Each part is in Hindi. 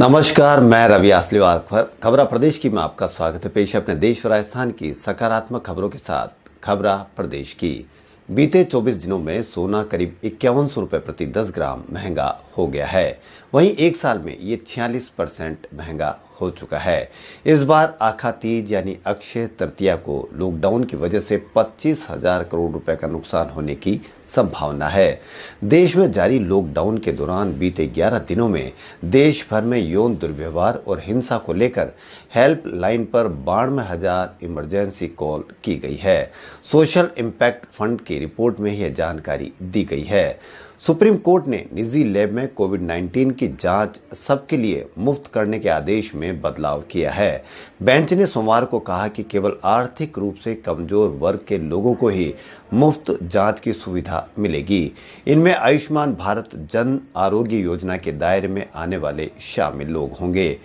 नमस्कार, मैं रवि आसलीवाल। खबरा प्रदेश की में आपका स्वागत है। पेश है अपने देश व राजस्थान की सकारात्मक खबरों के साथ खबरा प्रदेश की। बीते 24 दिनों में सोना करीब 5100 रुपये प्रति 10 ग्राम महंगा हो गया है। वहीं एक साल में ये 46% महंगा हो चुका है। इस बार आखा तीज यानी अक्षय तृतीया को लॉकडाउन की वजह से 25,000 करोड़ रुपए का नुकसान होने की संभावना है। देश में जारी लॉकडाउन के दौरान बीते 11 दिनों में देश भर में यौन दुर्व्यवहार और हिंसा को लेकर हेल्पलाइन पर 92,000 इमरजेंसी कॉल की गई है। सोशल इम्पैक्ट फंड की रिपोर्ट में यह जानकारी दी गई है। सुप्रीम कोर्ट ने निजी लैब में कोविड-19 की जांच सबके लिए मुफ्त करने के आदेश में बदलाव किया है। बेंच ने सोमवार को कहा कि केवल आर्थिक रूप से कमजोर वर्ग के लोगों को ही मुफ्त जांच की सुविधा मिलेगी। इनमें आयुष्मान भारत जन आरोग्य योजना के दायरे में आने वाले शामिल लोग होंगे।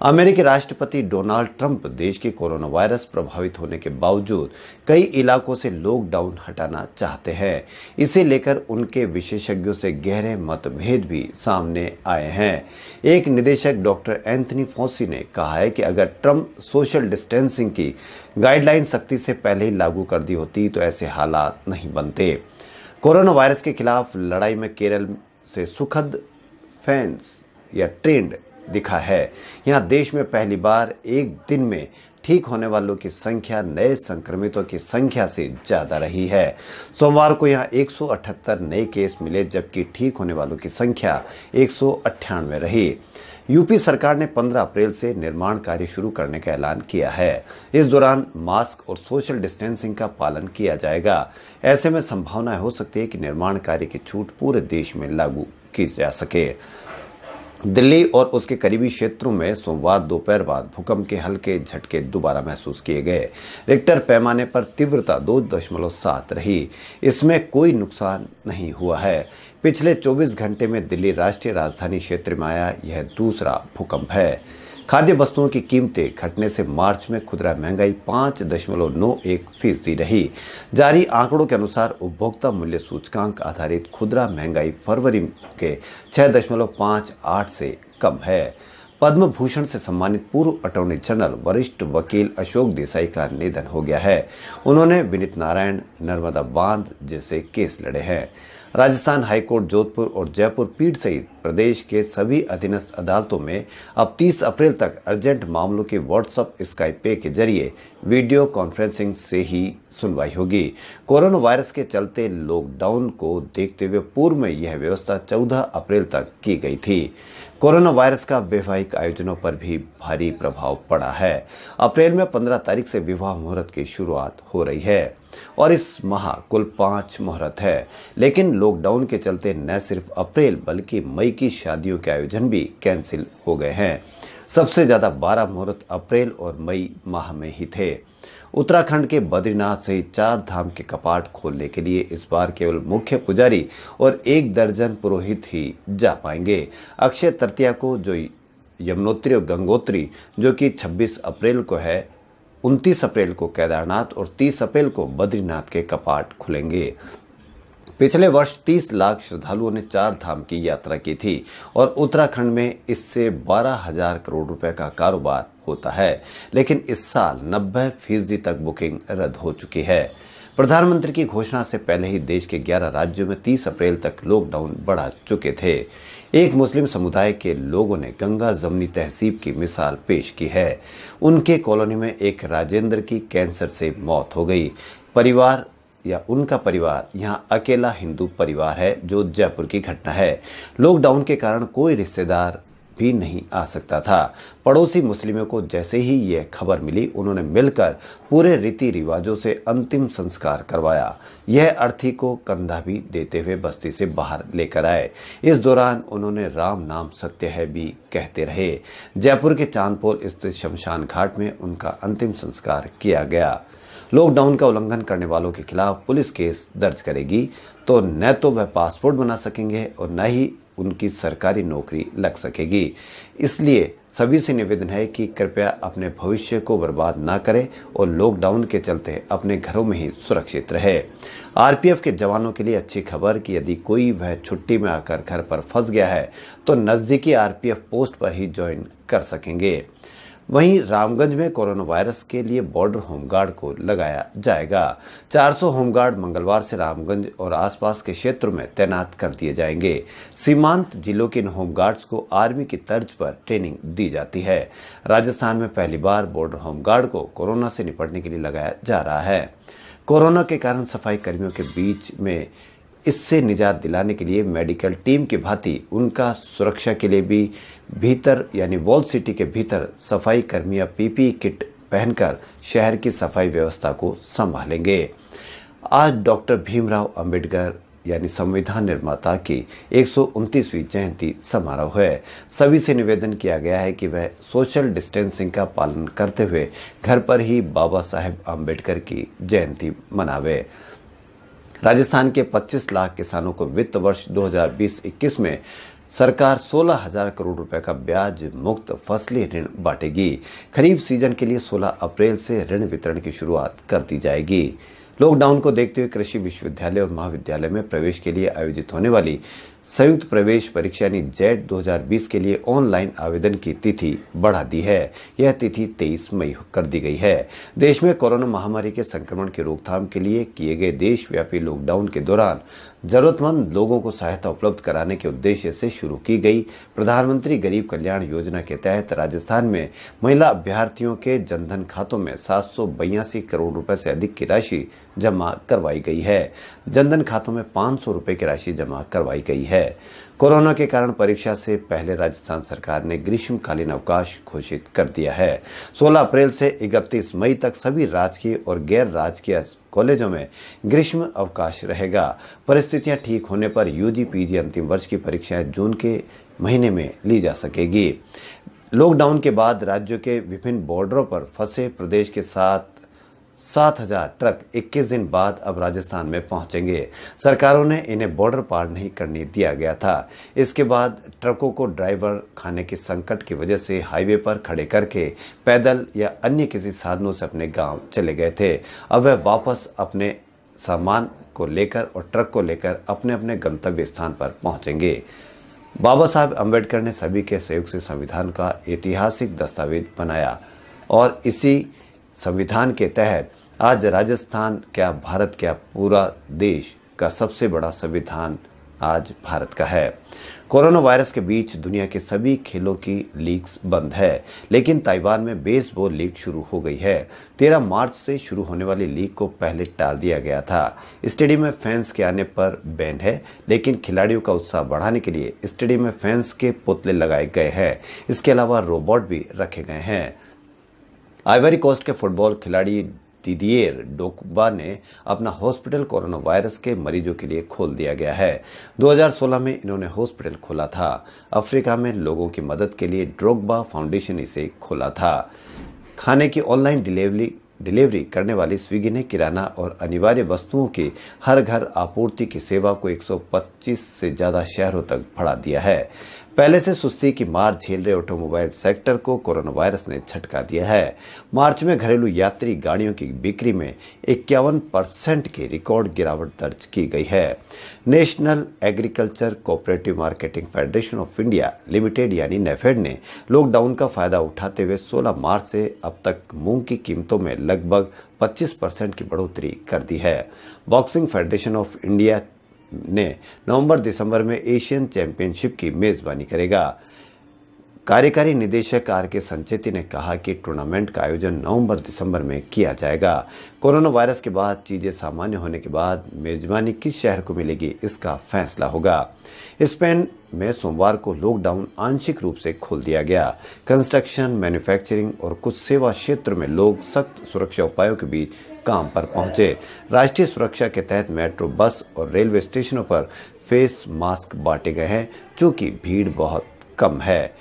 अमेरिकी राष्ट्रपति डोनाल्ड ट्रंप देश के कोरोना वायरस प्रभावित होने के बावजूद कई इलाकों से लॉकडाउन हटाना चाहते हैं। इसे लेकर उनके विशेषज्ञों से गहरे मतभेद भी सामने आए हैं। एक निदेशक डॉक्टर एंथनी फॉसी ने कहा है कि अगर ट्रंप सोशल डिस्टेंसिंग की गाइडलाइन सख्ती से पहले ही लागू कर दी होती तो ऐसे हालात नहीं बनते। कोरोना वायरस के खिलाफ लड़ाई में केरल से सुखद फैंस या ट्रेंड दिखा है। यहाँ देश में पहली बार एक दिन में ठीक होने वालों की संख्या नए संक्रमितों की संख्या से ज्यादा रही है। सोमवार को यहाँ 178 नए केस मिले, जबकि ठीक होने वालों की संख्या 198 रही। यूपी सरकार ने 15 अप्रैल से निर्माण कार्य शुरू करने का ऐलान किया है। इस दौरान मास्क और सोशल डिस्टेंसिंग का पालन किया जाएगा। ऐसे में संभावना हो सकती है कि निर्माण कार्य की छूट पूरे देश में लागू की जा सके। दिल्ली और उसके करीबी क्षेत्रों में सोमवार दोपहर बाद भूकंप के हल्के झटके दोबारा महसूस किए गए। रिक्टर पैमाने पर तीव्रता 2.7 रही। इसमें कोई नुकसान नहीं हुआ है। पिछले 24 घंटे में दिल्ली राष्ट्रीय राजधानी क्षेत्र में आया यह दूसरा भूकंप है। खाद्य वस्तुओं की कीमतें घटने से मार्च में खुदरा महंगाई 5.91% रही। जारी आंकड़ों के अनुसार उपभोक्ता मूल्य सूचकांक आधारित खुदरा महंगाई फरवरी के 6.58 से कम है। पद्म भूषण से सम्मानित पूर्व अटॉर्नी जनरल वरिष्ठ वकील अशोक देसाई का निधन हो गया है। उन्होंने विनीत नारायण नर्मदा बांध जैसे केस लड़े हैं। राजस्थान हाईकोर्ट जोधपुर और जयपुर पीठ सहित प्रदेश के सभी अधीनस्थ अदालतों में अब 30 अप्रैल तक अर्जेंट मामलों की व्हाट्सएप स्काइप पे के जरिए वीडियो कॉन्फ्रेंसिंग से ही सुनवाई होगी। कोरोना वायरस के चलते लॉकडाउन को देखते हुए पूर्व में यह व्यवस्था 14 अप्रैल तक की गई थी। कोरोना वायरस का वैवाहिक आयोजनों पर भी भारी प्रभाव पड़ा है। अप्रैल में 15 तारीख से विवाह मुहूर्त की शुरुआत हो रही है और इस माह कुल 5 मुहूर्त है। लेकिन लॉकडाउन के चलते न सिर्फ अप्रैल बल्कि मई की शादियों के आयोजन भी कैंसिल हो गए हैं। सबसे ज्यादा 12 मुहूर्त अप्रैल और मई माह में ही थे। उत्तराखंड के बद्रीनाथ सहित 4 धाम के कपाट खोलने के लिए इस बार केवल मुख्य पुजारी और 1 दर्जन पुरोहित ही जा पाएंगे। अक्षय तृतीया को जो यमुनोत्री और गंगोत्री जो कि 26 अप्रैल को है, 29 अप्रैल को केदारनाथ और 30 अप्रैल को बद्रीनाथ के कपाट खुलेंगे। पिछले वर्ष 30 लाख श्रद्धालुओं ने 4 धाम की यात्रा की थी और उत्तराखंड में इससे 12,000 करोड़ रुपए का कारोबार होता है। लेकिन इस साल 90% तक बुकिंग रद्द हो चुकी है। प्रधानमंत्री की घोषणा से पहले ही देश के 11 राज्यों में 30 अप्रैल तक लॉकडाउन बढ़ा चुके थे। एक मुस्लिम समुदाय के लोगों ने गंगा जमनी तहसीब की मिसाल पेश की है। उनके कॉलोनी में एक राजेंद्र की कैंसर से मौत हो गई। उनका परिवार यहाँ अकेला हिंदू परिवार है, जो जयपुर की घटना है। लॉकडाउन के कारण कोई रिश्तेदार भी नहीं आ सकता था। पड़ोसी मुस्लिमों को जैसे ही यह खबर मिली, उन्होंने मिलकर पूरे रीति रिवाजों से अंतिम संस्कार करवाया। यह अर्थी को कंधा भी देते हुए बस्ती से बाहर लेकर आए। इस दौरान उन्होंने राम नाम सत्य है भी कहते रहे। जयपुर के चांदपोल स्थित शमशान घाट में उनका अंतिम संस्कार किया गया। लॉकडाउन का उल्लंघन करने वालों के खिलाफ पुलिस केस दर्ज करेगी तो न तो वह पासपोर्ट बना सकेंगे और न ही उनकी सरकारी नौकरी लग सकेगी। इसलिए सभी से निवेदन है कि कृपया अपने भविष्य को बर्बाद ना करें और लॉकडाउन के चलते अपने घरों में ही सुरक्षित रहे। आरपीएफ के जवानों के लिए अच्छी खबर कि यदि कोई वह छुट्टी में आकर घर पर फंस गया है तो नजदीकी आरपीएफ पोस्ट पर ही ज्वाइन कर सकेंगे। वहीं रामगंज में कोरोना वायरस के लिए बॉर्डर होमगार्ड को लगाया जाएगा। 400 होमगार्ड मंगलवार से रामगंज और आसपास के क्षेत्रों में तैनात कर दिए जाएंगे। सीमांत जिलों के इन होमगार्ड्स को आर्मी की तर्ज पर ट्रेनिंग दी जाती है। राजस्थान में पहली बार बॉर्डर होमगार्ड को कोरोना से निपटने के लिए लगाया जा रहा है। कोरोना के कारण सफाई कर्मियों के बीच में इससे निजात दिलाने के लिए मेडिकल टीम की भांति उनका सुरक्षा के लिए भी भीतर यानी वॉल सिटी के भीतर सफाई कर्मियां पीपीई किट पहनकर शहर की सफाई व्यवस्था को संभालेंगे। आज डॉक्टर भीमराव अंबेडकर यानी संविधान निर्माता की 129वीं जयंती समारोह है। सभी से निवेदन किया गया है कि वह सोशल डिस्टेंसिंग का पालन करते हुए घर पर ही बाबा साहेब अंबेडकर की जयंती मनावे। राजस्थान के 25 लाख किसानों को वित्त वर्ष 2020-21 में सरकार 16,000 करोड़ रुपए का ब्याज मुक्त फसली ऋण बांटेगी। खरीफ सीजन के लिए 16 अप्रैल से ऋण वितरण की शुरुआत कर दी जाएगी। लॉकडाउन को देखते हुए कृषि विश्वविद्यालय और महाविद्यालय में प्रवेश के लिए आयोजित होने वाली संयुक्त प्रवेश परीक्षा यानी जेट 2020 के लिए ऑनलाइन आवेदन की तिथि बढ़ा दी है। यह तिथि 23 मई कर दी गई है। देश में कोरोना महामारी के संक्रमण की रोकथाम के लिए किए गए देशव्यापी लॉकडाउन के दौरान जरूरतमंद लोगों को सहायता उपलब्ध कराने के उद्देश्य से शुरू की गई प्रधानमंत्री गरीब कल्याण योजना के तहत राजस्थान में महिला अभ्यर्थियों के जनधन खातों में 782 करोड़ रुपए से अधिक की राशि जमा करवाई गई है। जनधन खातों में 500 रुपए की राशि जमा करवाई गई है। कोरोना के कारण परीक्षा से पहले राजस्थान सरकार ने ग्रीष्मकालीन अवकाश घोषित कर दिया है। 16 अप्रैल से 31 मई तक सभी राजकीय और गैर राजकीय कॉलेजों में ग्रीष्म अवकाश रहेगा। परिस्थितियां ठीक होने पर यूजी पीजी अंतिम वर्ष की परीक्षाएं जून के महीने में ली जा सकेगी। लॉकडाउन के बाद राज्यों के विभिन्न बॉर्डरों पर फंसे प्रदेश के 7,000 ट्रक 21 दिन बाद अब राजस्थान में पहुंचेंगे। सरकारों ने इन्हें बॉर्डर पार नहीं करने दिया गया था। इसके बाद ट्रकों को ड्राइवर खाने के संकट की वजह से हाईवे पर खड़े करके पैदल या अन्य किसी साधनों से अपने गांव चले गए थे। अब वह वापस अपने सामान को लेकर और ट्रक को लेकर अपने अपने गंतव्य स्थान पर पहुंचेंगे। बाबा साहेब अम्बेडकर ने सभी के सहयोग से संविधान का ऐतिहासिक दस्तावेज बनाया और इसी संविधान के तहत आज राजस्थान क्या भारत क्या पूरा देश का सबसे बड़ा संविधान आज भारत का है। कोरोना वायरस के बीच दुनिया के सभी खेलों की लीग्स बंद है, लेकिन ताइवान में बेसबॉल लीग शुरू हो गई है। 13 मार्च से शुरू होने वाली लीग को पहले टाल दिया गया था। स्टेडियम में फैंस के आने पर बैन है, लेकिन खिलाड़ियों का उत्साह बढ़ाने के लिए स्टेडियम में फैंस के पुतले लगाए गए हैं। इसके अलावा रोबोट भी रखे गए हैं। आइवरी कोस्ट के फुटबॉल खिलाड़ी दिदिएर ड्रोग्बा ने अपना हॉस्पिटल कोरोना वायरस के मरीजों के लिए खोल दिया गया है। 2016 में इन्होंने हॉस्पिटल खोला था। अफ्रीका में लोगों की मदद के लिए ड्रोग्बा फाउंडेशन इसे खोला था। खाने की ऑनलाइन डिलीवरी करने वाली स्विगी ने किराना और अनिवार्य वस्तुओं की हर घर आपूर्ति की सेवा को 125 से ज्यादा शहरों तक बढ़ा दिया है। पहले से सुस्ती की मार झेल रहे ऑटोमोबाइल सेक्टर को कोरोना वायरस ने झटका दिया है। मार्च में घरेलू यात्री गाड़ियों की बिक्री में 51% की रिकॉर्ड गिरावट दर्ज की गई है। National agriculture cooperative marketing federation of India limited यानी नेफेड ने लॉकडाउन का फायदा उठाते हुए 16 मार्च से अब तक मूंग की कीमतों में लगभग 25% की बढ़ोतरी कर दी है। बॉक्सिंग फेडरेशन ऑफ इंडिया ने नवंबर-दिसंबर में एशियन चैंपियनशिप की मेजबानी करेगा। कार्यकारी निदेशक आर के संचेती ने कहा कि टूर्नामेंट का आयोजन नवंबर-दिसंबर में किया जाएगा। कोरोना वायरस के बाद चीजें सामान्य होने के बाद मेजबानी किस शहर को मिलेगी, इसका फैसला होगा। स्पेन में सोमवार को लॉकडाउन आंशिक रूप से खोल दिया गया। कंस्ट्रक्शन, मैन्युफैक्चरिंग और कुछ सेवा क्षेत्र में लोग सख्त सुरक्षा उपायों के बीच काम पर पहुंचे। राष्ट्रीय सुरक्षा के तहत मेट्रो, बस और रेलवे स्टेशनों पर फेस मास्क बांटे गए हैं, चूंकि भीड़ बहुत कम है।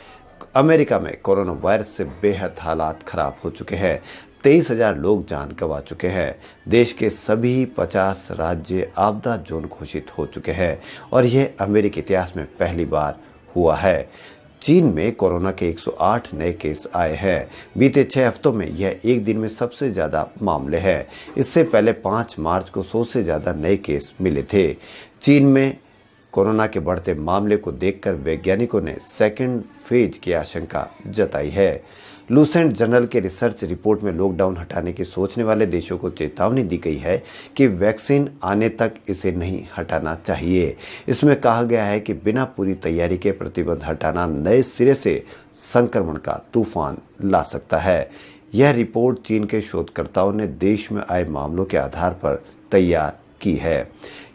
अमेरिका में कोरोना वायरस से बेहद हालात खराब हो चुके हैं। 23,000 लोग जान गंवा चुके हैं। देश के सभी 50 राज्य आपदा जोन घोषित हो चुके हैं और यह अमेरिकी इतिहास में पहली बार हुआ है। चीन में कोरोना के 108 नए केस आए हैं। बीते 6 हफ्तों में यह एक दिन में सबसे ज्यादा मामले हैं। इससे पहले 5 मार्च को 100 से ज्यादा नए केस मिले थे। चीन में कोरोना के बढ़ते मामले को देखकर वैज्ञानिकों ने सेकेंड फेज की आशंका जताई है। लूसेंट जर्नल के रिसर्च रिपोर्ट में लॉकडाउन हटाने की सोचने वाले देशों को चेतावनी दी गई है कि वैक्सीन आने तक इसे नहीं हटाना चाहिए। इसमें कहा गया है कि बिना पूरी तैयारी के प्रतिबंध हटाना नए सिरे से संक्रमण का तूफान ला सकता है। यह रिपोर्ट चीन के शोधकर्ताओं ने देश में आए मामलों के आधार पर तैयार की है।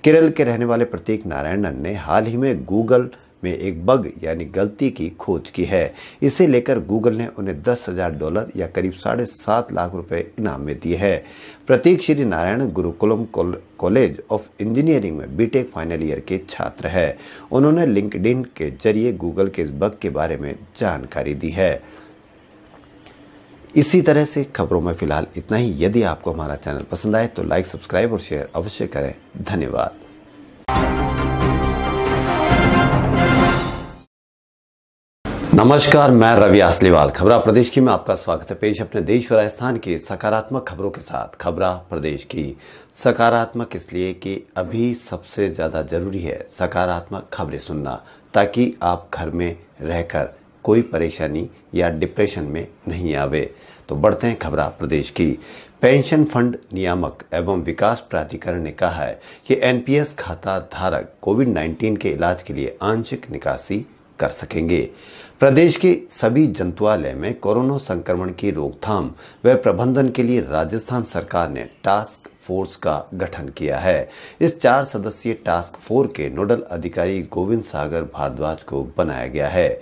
केरल के रहने वाले प्रतीक नारायणन ने हाल ही में गूगल में एक बग यानी गलती की खोज की है। इसे लेकर गूगल ने उन्हें $10,000 या करीब 7.5 लाख रुपए इनाम में दिए हैं। Prateek Sree Narayana Gurukulam college of engineering में बीटेक फाइनल ईयर के छात्र हैं। उन्होंने लिंक्डइन के जरिए गूगल के इस बग के बारे में जानकारी दी है। इसी तरह से खबरों में फिलहाल इतना ही। यदि आपको हमारा चैनल पसंद आए तो लाइक, सब्सक्राइब और शेयर अवश्य करें। धन्यवाद। नमस्कार, मैं रवि आसलीवाल खबरा प्रदेश की में आपका स्वागत है। पेश अपने देश व राजस्थान की सकारात्मक खबरों के साथ खबरा प्रदेश की। सकारात्मक इसलिए कि अभी सबसे ज्यादा जरूरी है सकारात्मक खबरें सुनना, ताकि आप घर में रहकर कोई परेशानी या डिप्रेशन में नहीं आवे। तो बढ़ते हैं खबरा प्रदेश की। पेंशन फंड नियामक एवं विकास प्राधिकरण ने कहा है कि एनपीएस खाता धारक कोविड-19 के इलाज के लिए आंशिक निकासी कर सकेंगे। प्रदेश के सभी जंतुआलय में कोरोना संक्रमण की रोकथाम व प्रबंधन के लिए राजस्थान सरकार ने टास्क फोर्स का गठन किया है। इस 4 सदस्यीय टास्क फोर्स के नोडल अधिकारी गोविंद सागर भारद्वाज को बनाया गया है।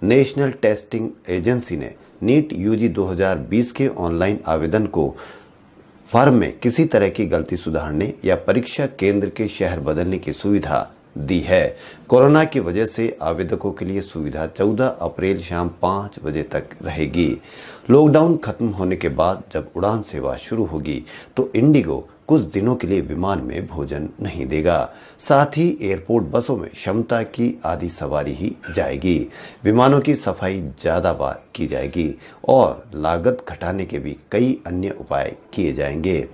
नेशनल टेस्टिंग एजेंसी ने नीट यूजी 2020 के ऑनलाइन आवेदन को फॉर्म में किसी तरह की गलती सुधारने या परीक्षा केंद्र के शहर बदलने की सुविधा दी है। कोरोना की वजह से आवेदकों के लिए सुविधा 14 अप्रैल शाम 5 बजे तक रहेगी। लॉकडाउन खत्म होने के बाद जब उड़ान सेवा शुरू होगी तो इंडिगो कुछ दिनों के लिए विमान में भोजन नहीं देगा। साथ ही एयरपोर्ट बसों में क्षमता की आधी सवारी ही जाएगी। विमानों की सफाई ज्यादा बार की जाएगी और लागत घटाने के भी कई अन्य उपाय किए जाएंगे।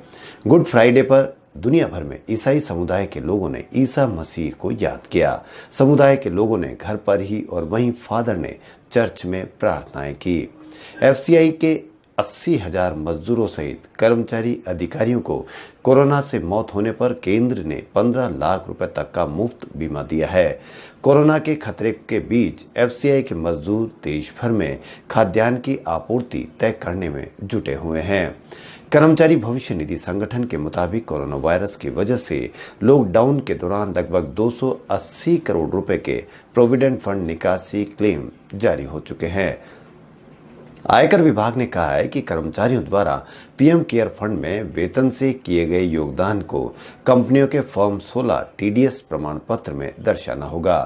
गुड फ्राइडे पर दुनिया भर में ईसाई समुदाय के लोगों ने ईसा मसीह को याद किया। समुदाय के लोगों ने घर पर ही और वहीं फादर ने चर्च में प्रार्थनाएं की। एफसीआई के 80,000 मजदूरों सहित कर्मचारी अधिकारियों को कोरोना से मौत होने पर केंद्र ने 15 लाख रुपए तक का मुफ्त बीमा दिया है। कोरोना के खतरे के बीच एफसीआई के मजदूर देश भर में खाद्यान्न की आपूर्ति तय करने में जुटे हुए हैं। कर्मचारी भविष्य निधि संगठन के मुताबिक कोरोना वायरस की वजह से लॉकडाउन के दौरान लगभग 280 करोड़ रुपए के प्रोविडेंट फंड निकासी क्लेम जारी हो चुके हैं। आयकर विभाग ने कहा है कि कर्मचारियों द्वारा पीएम केयर फंड में वेतन से किए गए योगदान को कंपनियों के फॉर्म 16 टीडीएस प्रमाण पत्र में दर्शाना होगा।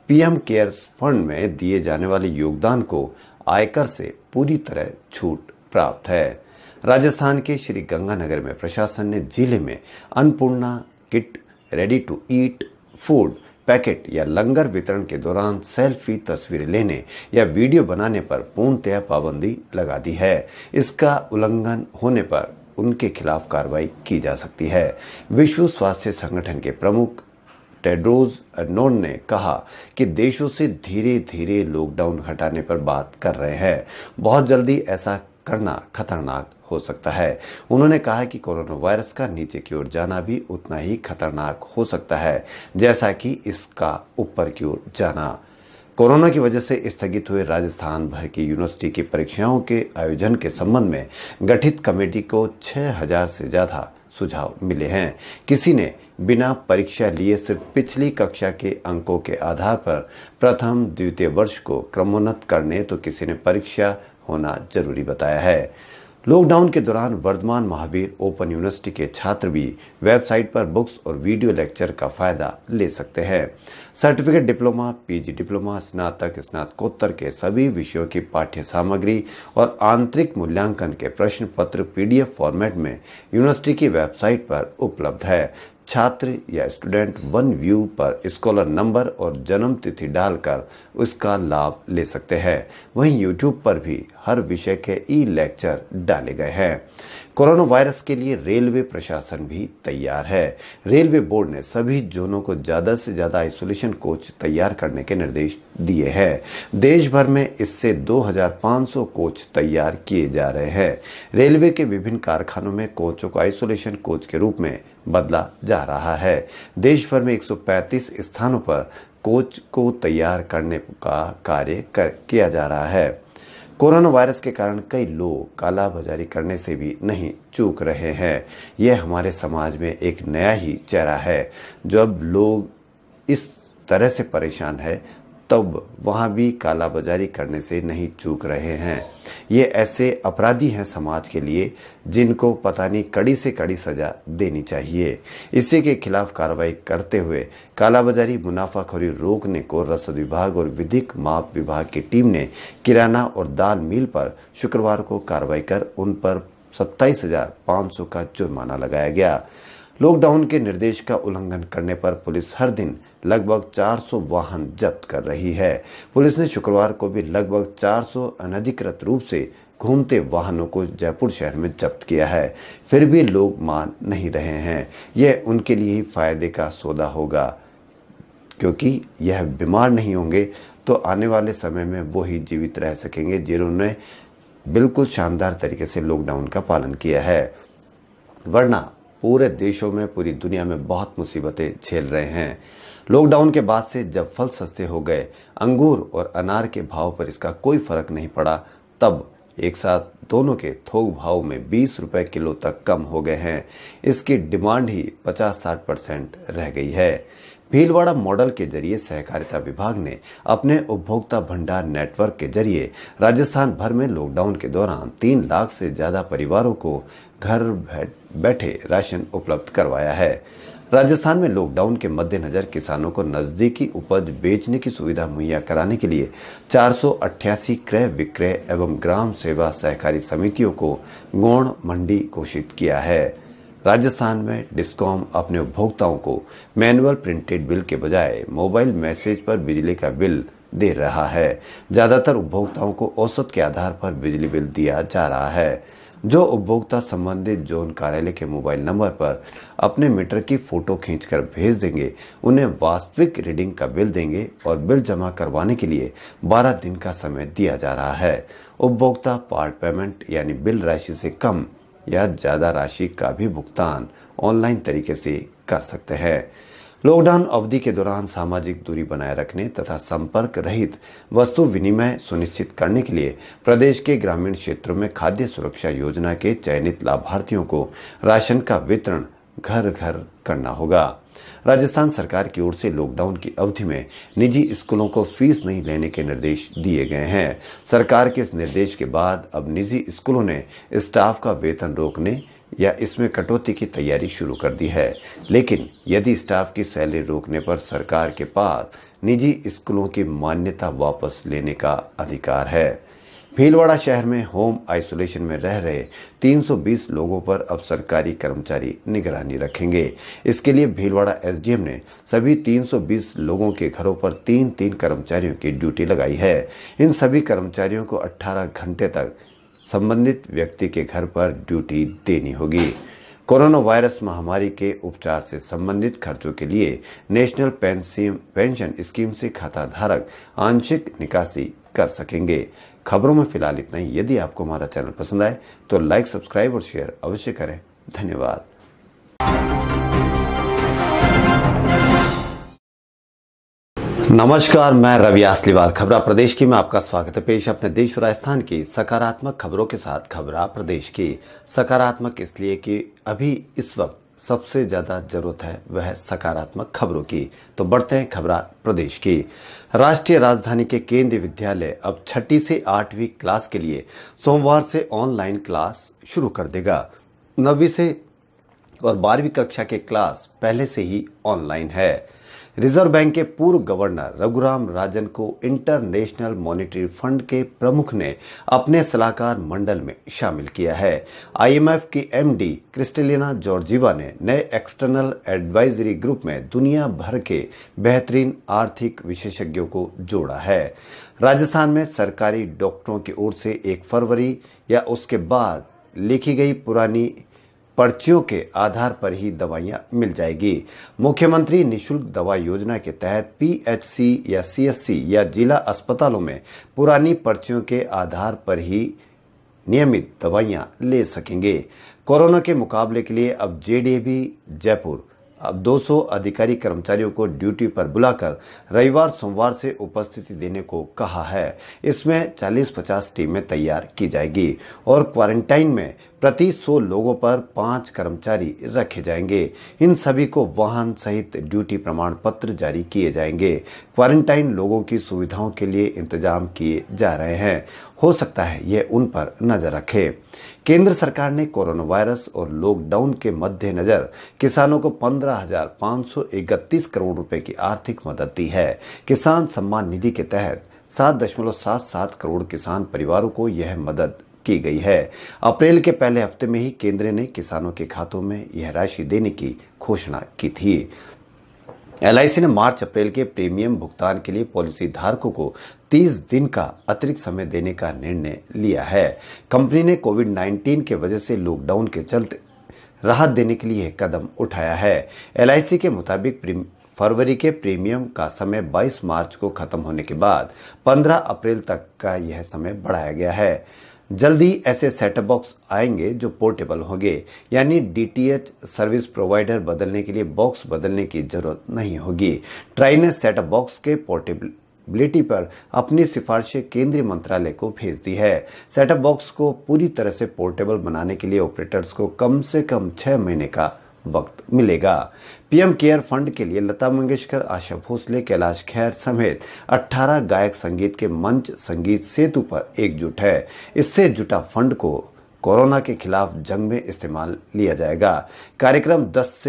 पीएम केयर फंड में दिए जाने वाले योगदान को आयकर से पूरी तरह छूट प्राप्त है। राजस्थान के श्री गंगानगर में प्रशासन ने जिले में Annapurna kit, ready to eat food packet या लंगर वितरण के दौरान सेल्फी तस्वीरें लेने या वीडियो बनाने पर पूर्णतया पाबंदी लगा दी है। इसका उल्लंघन होने पर उनके खिलाफ कार्रवाई की जा सकती है। विश्व स्वास्थ्य संगठन के प्रमुख टेड्रोस अदनोम ने कहा कि देशों से धीरे धीरे लॉकडाउन हटाने पर बात कर रहे हैं। बहुत जल्दी ऐसा करना खतरनाक हो सकता है। उन्होंने कहा कि कोरोना वायरस का नीचे की ओर जाना भी उतना ही खतरनाक हो सकता है जैसा कि इसका ऊपर की ओर जाना। कोरोना की वजह से स्थगित हुए राजस्थान भर की यूनिवर्सिटी की परीक्षाओं के आयोजन के संबंध में गठित कमेटी को 6,000 से ज्यादा सुझाव मिले हैं। किसी ने बिना परीक्षा लिए सिर्फ पिछली कक्षा के अंकों के आधार पर प्रथम द्वितीय वर्ष को क्रमोन्नत करने तो किसी ने परीक्षा होना जरूरी बताया है। लॉकडाउन के दौरान वर्धमान महावीर ओपन यूनिवर्सिटी के छात्र भी वेबसाइट पर बुक्स और वीडियो लेक्चर का फायदा ले सकते हैं। सर्टिफिकेट डिप्लोमा, पीजी डिप्लोमा, स्नातक, स्नातकोत्तर के सभी विषयों की पाठ्य सामग्री और आंतरिक मूल्यांकन के प्रश्न पत्र पीडीएफ फॉर्मेट में यूनिवर्सिटी की वेबसाइट पर उपलब्ध है। छात्र या स्टूडेंट वन व्यू पर स्कॉलर नंबर और जन्म तिथि डालकर उसका लाभ ले सकते हैं। वहीं यूट्यूब पर भी हर विषय के ई लेक्चर डाले गए हैं। कोरोना वायरस के लिए रेलवे प्रशासन भी तैयार है। रेलवे बोर्ड ने सभी जोनों को ज्यादा से ज्यादा आइसोलेशन कोच तैयार करने के निर्देश दिए हैं। देश भर में इससे 2500 कोच तैयार किए जा रहे हैं। रेलवे के विभिन्न कारखानों में कोचों को आइसोलेशन कोच के रूप में बदला जा रहा है। देश भर में 135 स्थानों पर कोच को तैयार करने का कार्य किया जा रहा है। कोरोना वायरस के कारण कई लोग काला बाजारी करने से भी नहीं चूक रहे हैं। यह हमारे समाज में एक नया ही चेहरा है। जब लोग इस तरह से परेशान है तब वहाँ भी काला बाजारी करने से नहीं चूक रहे हैं। ये ऐसे अपराधी हैं समाज के लिए जिनको पता नहीं कड़ी से कड़ी सजा देनी चाहिए। इसी के खिलाफ कार्रवाई करते हुए कालाबाजारी मुनाफाखोरी रोकने को रसद विभाग और विधिक माप विभाग की टीम ने किराना और दाल मिल पर शुक्रवार को कार्रवाई कर उन पर 27,500 का जुर्माना लगाया गया। लॉकडाउन के निर्देश का उल्लंघन करने पर पुलिस हर दिन लगभग 400 वाहन जब्त कर रही है। पुलिस ने शुक्रवार को भी लगभग 400 अनधिकृत रूप से घूमते वाहनों को जयपुर शहर में जब्त किया है। फिर भी लोग मान नहीं रहे हैं। यह उनके लिए ही फायदे का सौदा होगा, क्योंकि यह बीमार नहीं होंगे तो आने वाले समय में वो ही जीवित रह सकेंगे जिन्होंने बिल्कुल शानदार तरीके से लॉकडाउन का पालन किया है। वरना पूरे देशों में, पूरी दुनिया में बहुत मुसीबतें झेल रहे हैं। लॉकडाउन के बाद से जब फल सस्ते हो गए, अंगूर और अनार के भाव पर इसका कोई फर्क नहीं पड़ा, तब एक साथ दोनों के थोक भाव में 20 रुपए किलो तक कम हो गए हैं। इसकी डिमांड ही 50-60% रह गई है। भीलवाड़ा मॉडल के जरिए सहकारिता विभाग ने अपने उपभोक्ता भंडार नेटवर्क के जरिए राजस्थान भर में लॉकडाउन के दौरान 3 लाख से ज्यादा परिवारों को घर बैठे राशन उपलब्ध करवाया है। राजस्थान में लॉकडाउन के मद्देनजर किसानों को नजदीकी उपज बेचने की सुविधा मुहैया कराने के लिए 488 क्रय विक्रय एवं ग्राम सेवा सहकारी समितियों को गौण मंडी घोषित किया है। राजस्थान में डिस्कॉम अपने उपभोक्ताओं को मैनुअल प्रिंटेड बिल के बजाय मोबाइल मैसेज पर बिजली का बिल दे रहा है। ज्यादातर उपभोक्ताओं को औसत के आधार पर बिजली बिल दिया जा रहा है। जो उपभोक्ता संबंधित जोन कार्यालय के मोबाइल नंबर पर अपने मीटर की फोटो खींचकर भेज देंगे, उन्हें वास्तविक रीडिंग का बिल देंगे और बिल जमा करवाने के लिए 12 दिन का समय दिया जा रहा है। उपभोक्ता पार्ट पेमेंट यानी बिल राशि से कम या ज्यादा राशि का भी भुगतान ऑनलाइन तरीके से कर सकते हैं। लॉकडाउन अवधि के दौरान सामाजिक दूरी बनाए रखने तथा संपर्क रहित वस्तु विनिमय सुनिश्चित करने के लिए प्रदेश के ग्रामीण क्षेत्रों में खाद्य सुरक्षा योजना के चयनित लाभार्थियों को राशन का वितरण घर घर करना होगा। राजस्थान सरकार की ओर से लॉकडाउन की अवधि में निजी स्कूलों को फीस नहीं लेने के निर्देश दिए गए हैं। सरकार के इस निर्देश के बाद अब निजी स्कूलों ने स्टाफ का वेतन रोकने या इसमें कटौती की तैयारी शुरू कर दी है। लेकिन यदि स्टाफ की सैलरी रोकने पर सरकार के पास निजी स्कूलों की मान्यता वापस लेने का अधिकार है। भीलवाड़ा शहर में होम आइसोलेशन में रह रहे 320 लोगों पर अब सरकारी कर्मचारी निगरानी रखेंगे। इसके लिए भीलवाड़ा एसडीएम ने सभी 320 लोगों के घरों पर 3-3 कर्मचारियों की ड्यूटी लगाई है। इन सभी कर्मचारियों को 18 घंटे तक संबंधित व्यक्ति के घर पर ड्यूटी देनी होगी। कोरोना वायरस महामारी के उपचार से संबंधित खर्चों के लिए नेशनल पेंशन स्कीम से खाता धारक आंशिक निकासी कर सकेंगे। खबरों में फिलहाल इतना ही। यदि आपको हमारा चैनल पसंद आए तो लाइक, सब्सक्राइब और शेयर अवश्य करें। धन्यवाद। नमस्कार, मैं रवि आसलीवाल। खबरा प्रदेश की में आपका स्वागत है। पेश अपने देश और राजस्थान की सकारात्मक खबरों के साथ। खबरा प्रदेश की सकारात्मक इसलिए कि अभी इस वक्त सबसे ज्यादा जरूरत है वह सकारात्मक खबरों की। तो बढ़ते हैं खबरा प्रदेश की। राष्ट्रीय राजधानी के केंद्रीय विद्यालय अब 6ठी से 8वीं क्लास के लिए सोमवार से ऑनलाइन क्लास शुरू कर देगा। 9वीं से और 12वीं कक्षा के क्लास पहले से ही ऑनलाइन है। रिजर्व बैंक के पूर्व गवर्नर रघुराम राजन को इंटरनेशनल मॉनेटरी फंड के प्रमुख ने अपने सलाहकार मंडल में शामिल किया है। आईएमएफ की एमडी क्रिस्टलिना जॉर्जीवा ने नए एक्सटर्नल एडवाइजरी ग्रुप में दुनिया भर के बेहतरीन आर्थिक विशेषज्ञों को जोड़ा है। राजस्थान में सरकारी डॉक्टरों की ओर से 1 फरवरी या उसके बाद लिखी गई पुरानी पर्चियों के आधार पर ही दवाइयां मिल जाएगी। मुख्यमंत्री निशुल्क दवा योजना के तहत पीएचसी या सीएससी या जिला अस्पतालों में पुरानी पर्चियों के आधार पर ही नियमित दवाइयां ले सकेंगे। कोरोना के मुकाबले के लिए अब जेडीबी जयपुर अब 200 अधिकारी कर्मचारियों को ड्यूटी पर बुलाकर रविवार सोमवार से उपस्थिति देने को कहा है। इसमें 40-50 टीमें तैयार की जाएगी और क्वारंटाइन में प्रति 100 लोगों पर 5 कर्मचारी रखे जाएंगे। इन सभी को वाहन सहित ड्यूटी प्रमाण पत्र जारी किए जाएंगे। क्वारंटाइन लोगों की सुविधाओं के लिए इंतजाम किए जा रहे हैं। हो सकता है ये उन पर नजर रखे। केंद्र सरकार ने कोरोना वायरस और लॉकडाउन के मद्देनजर किसानों को 15,531 करोड़ रुपए की आर्थिक मदद दी है। किसान सम्मान निधि के तहत 7.77 करोड़ किसान परिवारों को यह मदद की गई है। अप्रैल के पहले हफ्ते में ही केंद्र ने किसानों के खातों में यह राशि देने की घोषणा की थी। एलआईसी ने मार्च अप्रैल के प्रीमियम भुगतान के लिए पॉलिसी धारकों को 30 दिन का अतिरिक्त समय देने का निर्णय लिया है। कंपनी ने कोविड-19 के वजह से लॉकडाउन के चलते राहत देने के लिए कदम उठाया है। एलआईसी के मुताबिक फरवरी के प्रीमियम का समय 22 मार्च को खत्म होने के बाद 15 अप्रैल तक का यह समय बढ़ाया गया है। जल्दी ऐसे सेटअप बॉक्स आएंगे जो पोर्टेबल होंगे, यानी डीटीएच सर्विस प्रोवाइडर बदलने के लिए बॉक्स बदलने की जरूरत नहीं होगी। ट्राई ने सेटअप बॉक्स के पोर्टेबिलिटी पर अपनी सिफारिशें केंद्रीय मंत्रालय को भेज दी है। सेटअप बॉक्स को पूरी तरह से पोर्टेबल बनाने के लिए ऑपरेटर्स को कम से कम 6 महीने का वक्त मिलेगा। पीएम केयर फंड के लिए लता मंगेशकर, आशा भोसले, कैलाश खेर समेत 18 गायक संगीत के मंच संगीत सेतु पर एकजुट है। इससे जुटा फंड को कोरोना के खिलाफ जंग में इस्तेमाल लिया जाएगा। कार्यक्रम 10,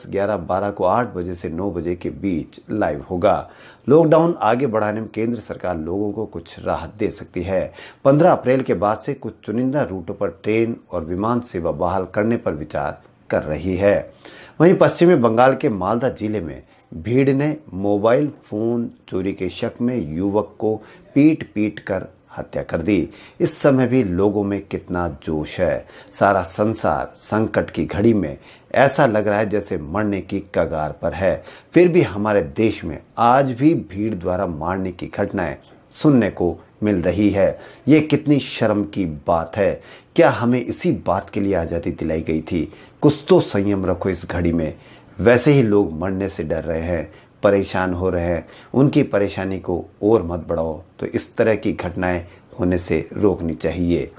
11, 12 को 8 बजे से 9 बजे के बीच लाइव होगा। लॉकडाउन आगे बढ़ाने में केंद्र सरकार लोगों को कुछ राहत दे सकती है। 15 अप्रैल के बाद से कुछ चुनिंदा रूटों पर ट्रेन और विमान सेवा बहाल करने पर विचार कर रही है। वहीं पश्चिमी बंगाल के मालदा जिले में भीड़ ने मोबाइल फोन चोरी के शक में युवक को पीट कर हत्या कर दी। इस समय भी लोगों में कितना जोश है। सारा संसार संकट की घड़ी में ऐसा लग रहा है जैसे मरने की कगार पर है। फिर भी हमारे देश में आज भी भीड़ द्वारा मारने की घटनाएं सुनने को मिल रही है। ये कितनी शर्म की बात है। क्या हमें इसी बात के लिए आज़ादी दिलाई गई थी? कुछ तो संयम रखो इस घड़ी में। वैसे ही लोग मरने से डर रहे हैं, परेशान हो रहे हैं। उनकी परेशानी को और मत बढ़ाओ। तो इस तरह की घटनाएं होने से रोकनी चाहिए।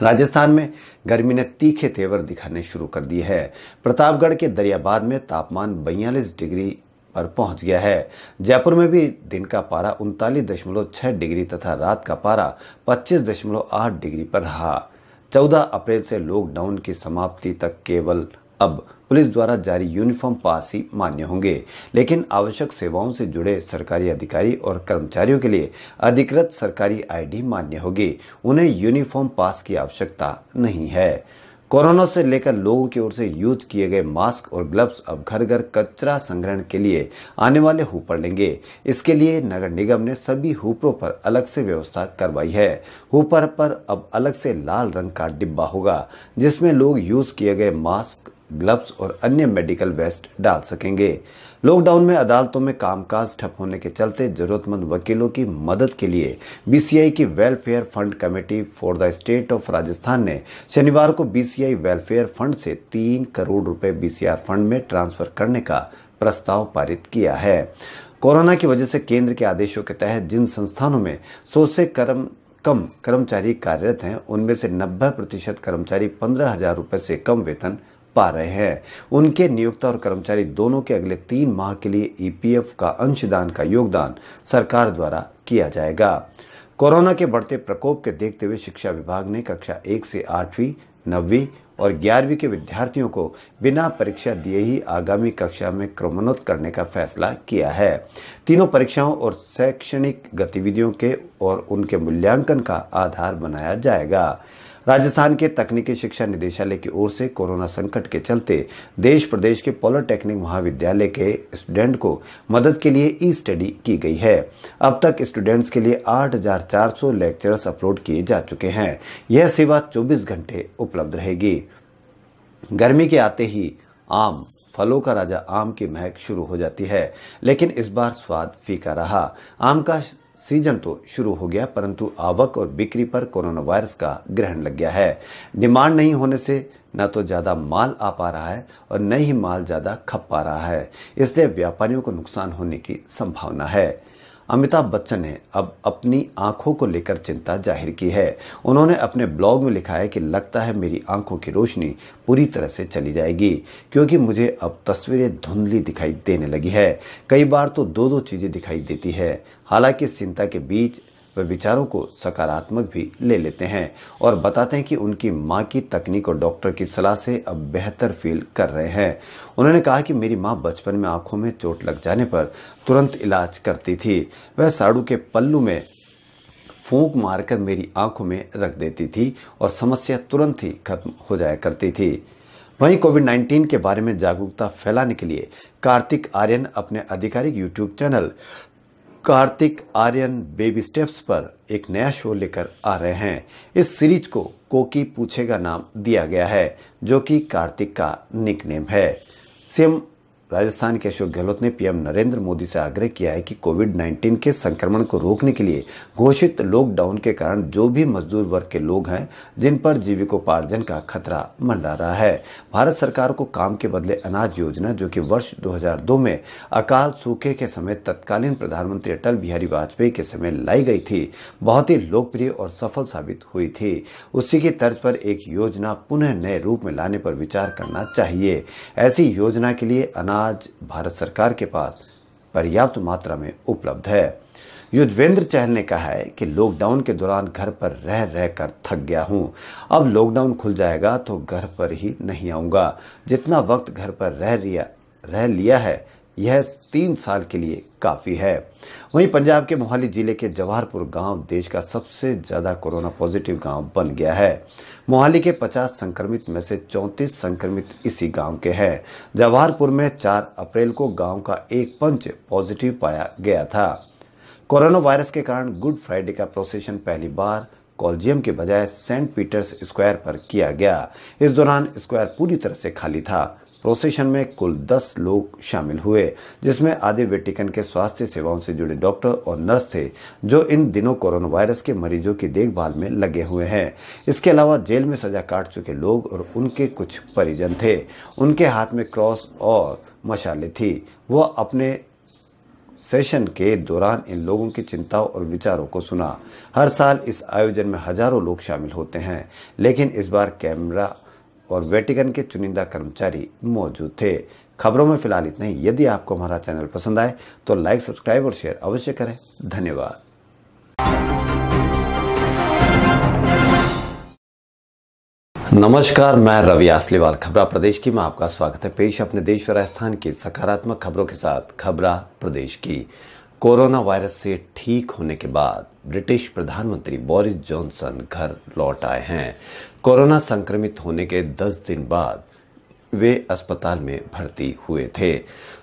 राजस्थान में गर्मी ने तीखे तेवर दिखाने शुरू कर दिए हैं। प्रतापगढ़ के दरियाबाद में तापमान 42 डिग्री पर पहुंच गया है। जयपुर में भी दिन का पारा 39.6 डिग्री तथा रात का पारा 25.8 डिग्री पर रहा। 14 अप्रैल से लॉकडाउन की समाप्ति तक केवल अब पुलिस द्वारा जारी यूनिफॉर्म पास ही मान्य होंगे, लेकिन आवश्यक सेवाओं से जुड़े सरकारी अधिकारी और कर्मचारियों के लिए अधिकृत सरकारी आईडी मान्य होगी। उन्हें यूनिफॉर्म पास की आवश्यकता नहीं है। कोरोना से लेकर लोगों की ओर से यूज किए गए मास्क और ग्लव्स अब घर घर कचरा संग्रहण के लिए आने वाले हुपर लेंगे। इसके लिए नगर निगम ने सभी हुपरों पर अलग से व्यवस्था करवाई है। हुपर पर अब अलग से लाल रंग का डिब्बा होगा, जिसमें लोग यूज किए गए मास्क, ग्लव्स और अन्य मेडिकल वेस्ट डाल सकेंगे। लॉकडाउन में अदालतों में कामकाज ठप होने के चलते जरूरतमंद वकीलों की मदद के लिए बीसीआई की welfare fund committee for the state of Rajasthan ने शनिवार को बीसीआई वेलफेयर फंड से 3 करोड़ रुपए बीसीआर फंड में ट्रांसफर करने का प्रस्ताव पारित किया है। कोरोना की वजह से केंद्र के आदेशों के तहत जिन संस्थानों में 100 से कम कर्मचारी कार्यरत हैं, उनमें से 90% कर्मचारी 15,000 रुपए से कम वेतन पा रहे हैं। उनके नियोक्ता और कर्मचारी दोनों के अगले 3 माह के लिए ईपीएफ का अंशदान का योगदान सरकार द्वारा किया जाएगा। कोरोना के बढ़ते प्रकोप के देखते हुए शिक्षा विभाग ने कक्षा 1 से 8वीं, 9वीं और 11वीं के विद्यार्थियों को बिना परीक्षा दिए ही आगामी कक्षा में क्रमोन्नत करने का फैसला किया है। तीनों परीक्षाओं और शैक्षणिक गतिविधियों के और उनके मूल्यांकन का आधार बनाया जाएगा। राजस्थान के तकनीकी शिक्षा निदेशालय की ओर से कोरोना संकट के चलते देश प्रदेश के पॉलिटेक्निक महाविद्यालय के स्टूडेंट को मदद के लिए ई स्टडी की गई है। अब तक स्टूडेंट्स के लिए 8,400 लेक्चर्स अपलोड किए जा चुके हैं। यह सेवा 24 घंटे उपलब्ध रहेगी। गर्मी के आते ही आम फलों का राजा आम की महक शुरू हो जाती है, लेकिन इस बार स्वाद फीका रहा। आम का सीजन तो शुरू हो गया, परंतु आवक और बिक्री पर कोरोना वायरस का ग्रहण लग गया है। डिमांड नहीं होने से न तो ज्यादा माल आ पा रहा है और न ही माल ज्यादा खप पा रहा है, इसलिए व्यापारियों को नुकसान होने की संभावना है। अमिताभ बच्चन ने अब अपनी आंखों को लेकर चिंता जाहिर की है। उन्होंने अपने ब्लॉग में लिखा है कि लगता है मेरी आंखों की रोशनी पूरी तरह से चली जाएगी, क्योंकि मुझे अब तस्वीरें धुंधली दिखाई देने लगी है। कई बार तो दो चीजें दिखाई देती है। हालांकि इस चिंता के बीच वे विचारों को सकारात्मक भी ले लेते हैं और बताते हैं कि उनकी मां की तकनीक और डॉक्टर की सलाह से अब बेहतर फील कर रहे हैं। उन्होंने कहा कि मेरी मां बचपन में आंखों में चोट लग जाने पर तुरंत इलाज करती थी। वह साड़ू के पल्लू में फूंक मारकर मेरी आंखों में रख देती थी और समस्या तुरंत ही खत्म हो जाया करती थी। वहीं कोविड-19 के बारे में जागरूकता फैलाने के लिए कार्तिक आर्यन अपने आधिकारिक YouTube channel Kartik Aaryan baby steps पर एक नया शो लेकर आ रहे हैं। इस सीरीज को कोकी पूछेगा नाम दिया गया है, जो कि कार्तिक का निकनेम है। सीएम राजस्थान के अशोक गहलोत ने पीएम नरेंद्र मोदी से आग्रह किया है कि कोविड-19 के संक्रमण को रोकने के लिए घोषित लॉकडाउन के कारण जो भी मजदूर वर्ग के लोग हैं, जिन पर जीविकोपार्जन का खतरा मंडरा रहा है, भारत सरकार को काम के बदले अनाज योजना, जो कि वर्ष 2002 में अकाल सूखे के समय तत्कालीन प्रधानमंत्री अटल बिहारी वाजपेयी के समय लाई गई थी, बहुत ही लोकप्रिय और सफल साबित हुई थी। उसी की तर्ज पर एक योजना पुनः नए रूप में लाने पर विचार करना चाहिए। ऐसी योजना के लिए अनाज भारत सरकार के पास पर्याप्त मात्रा में उपलब्ध है। युजवेंद्र चहल ने कहा है कि लॉकडाउन के दौरान घर पर रह रह कर थक गया हूं। अब लॉकडाउन खुल जाएगा तो घर पर ही नहीं आऊंगा। जितना वक्त घर पर रह लिया है, यह 3 साल के लिए काफी है। वहीं पंजाब के मोहाली जिले के जवाहरपुर गांव देश का सबसे ज्यादा कोरोना पॉजिटिव गांव बन गया है। मोहाली के 50 संक्रमित में से 34 संक्रमित इसी गांव के हैं। जवाहरपुर में 4 अप्रैल को गांव का एक पंच पॉजिटिव पाया गया था। कोरोना वायरस के कारण गुड फ्राइडे का प्रोसेशन पहली बार कॉलेजियम के बजाय सेंट पीटर्स स्क्वायर पर किया गया। इस दौरान स्क्वायर पूरी तरह से खाली था। प्रोसेशन में कुल 10 लोग शामिल हुए, जिसमें आधे वेटिकन के स्वास्थ्य सेवाओं से जुड़े डॉक्टर और नर्स थे, जो इन दिनों कोरोना वायरस के मरीजों की देखभाल में लगे हुए हैं। इसके अलावा जेल में सजा काट चुके लोग और उनके कुछ परिजन थे। उनके हाथ में क्रॉस और मशालें थी। वो अपने सेशन के दौरान इन लोगों की चिंताओं और विचारों को सुना। हर साल इस आयोजन में हजारों लोग शामिल होते हैं, लेकिन इस बार कैमरा और वेटिकन के चुनिंदा कर्मचारी मौजूद थे। खबरों में फिलहाल इतना ही। यदि आपको हमारा चैनल पसंद आए तो लाइक, सब्सक्राइब और शेयर अवश्य करें। धन्यवाद। नमस्कार, मैं रवि आसलीवाल। खबरा प्रदेश की में आपका स्वागत है। पेश अपने देश व राजस्थान की सकारात्मक खबरों के साथ खबरा प्रदेश की। कोरोना वायरस से ठीक होने के बाद ब्रिटिश प्रधानमंत्री बोरिस जॉनसन घर लौट आए हैं। कोरोना संक्रमित होने के 10 दिन बाद वे अस्पताल में भर्ती हुए थे।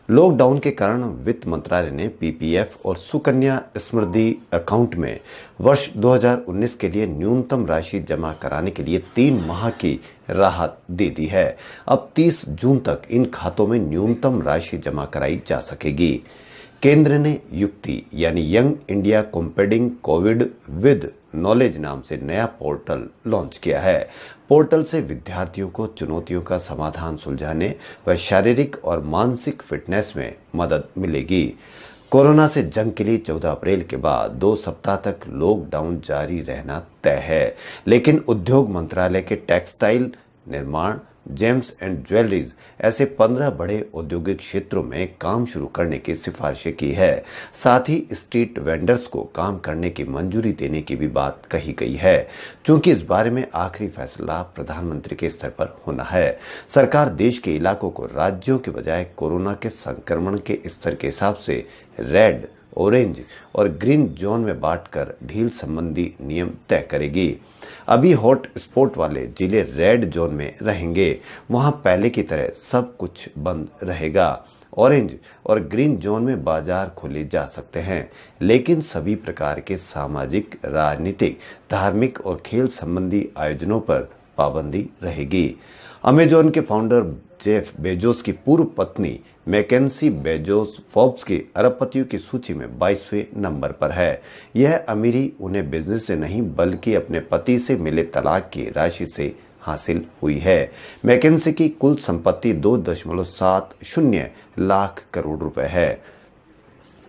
लॉकडाउन के कारण वित्त मंत्रालय ने पीपीएफ और सुकन्या समृद्धि अकाउंट में वर्ष 2019 के लिए न्यूनतम राशि जमा कराने के लिए 3 माह की राहत दे दी है। अब 30 जून तक इन खातों में न्यूनतम राशि जमा कराई जा सकेगी। केंद्र ने युक्ति यानी young India combating Covid with knowledge नाम से नया पोर्टल लॉन्च किया है। पोर्टल से विद्यार्थियों को चुनौतियों का समाधान सुलझाने व शारीरिक और मानसिक फिटनेस में मदद मिलेगी। कोरोना से जंग के लिए 14 अप्रैल के बाद 2 सप्ताह तक लॉकडाउन जारी रहना तय है, लेकिन उद्योग मंत्रालय के टेक्सटाइल, निर्माण, जेम्स एंड ज्वेलरीज ऐसे 15 बड़े औद्योगिक क्षेत्रों में काम शुरू करने की सिफारिशें की है। साथ ही स्ट्रीट वेंडर्स को काम करने की मंजूरी देने की भी बात कही गई है। चूंकि इस बारे में आखिरी फैसला प्रधानमंत्री के स्तर पर होना है, सरकार देश के इलाकों को राज्यों के बजाय कोरोना के संक्रमण के स्तर के हिसाब से रेड, ऑरेंज और ग्रीन जोन में बांटकर ढील संबंधी नियम तय करेगी। अभी हॉट स्पॉट वाले जिले रेड जोन में रहेंगे, वहां पहले की तरह सब कुछ बंद रहेगा। ऑरेंज और ग्रीन जोन में बाजार खोले जा सकते हैं, लेकिन सभी प्रकार के सामाजिक, राजनीतिक, धार्मिक और खेल संबंधी आयोजनों पर पाबंदी रहेगी। अमेजॉन के फाउंडर जेफ बेजोस की पूर्व पत्नी मैकेंसी बेजोस फोर्ब्स की अरबपतियों की सूची में 22वें नंबर पर है। यह अमीरी उन्हें बिजनेस से नहीं बल्कि अपने पति से मिले तलाक की राशि से हासिल हुई है। मैकेंसी की कुल संपत्ति 2.70 लाख करोड़ रुपए है।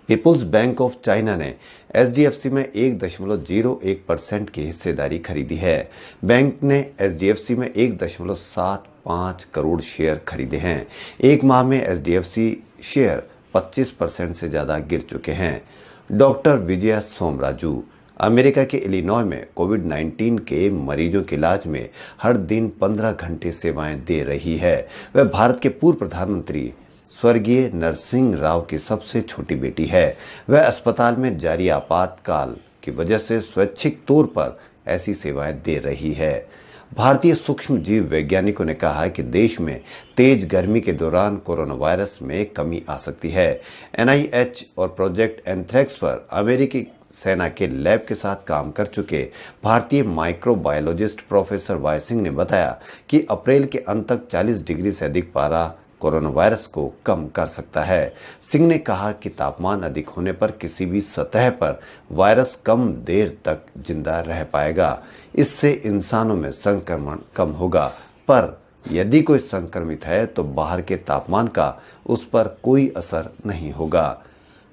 पीपुल्स बैंक ऑफ चाइना ने एचडीएफसी में 1.01% की हिस्सेदारी खरीदी है। बैंक ने एचडीएफसी में 1.75 करोड़ शेयर खरीदे हैं। एक माह में एचडीएफसी शेयर 25% से ज्यादा गिर चुके हैं। डॉक्टर विजया सोमराजू अमेरिका के इलिनॉय में कोविड-19 के मरीजों के इलाज में हर दिन 15 घंटे सेवाएं दे रही है। वह भारत के पूर्व प्रधानमंत्री स्वर्गीय नरसिंह राव की सबसे छोटी बेटी है। वह अस्पताल में जारी आपातकाल की वजह से स्वैच्छिक तौर पर ऐसी सेवाएं दे रही है। भारतीय सूक्ष्म जीव वैज्ञानिकों ने कहा है कि देश में तेज गर्मी के दौरान कोरोना वायरस में कमी आ सकती है। एनआईएच और प्रोजेक्ट एंथ्रेक्स पर अमेरिकी सेना के लैब के साथ काम कर चुके भारतीय माइक्रोबायोलॉजिस्ट प्रोफेसर वाई सिंह ने बताया कि अप्रैल के अंत तक 40 डिग्री से अधिक पारा कोरोना वायरस को कम कर सकता है। सिंह ने कहा कि तापमान अधिक होने पर किसी भी सतह पर वायरस कम देर तक जिंदा रह पाएगा। इससे इंसानों में संक्रमण कम होगा, पर यदि कोई संक्रमित है तो बाहर के तापमान का उस पर कोई असर नहीं होगा।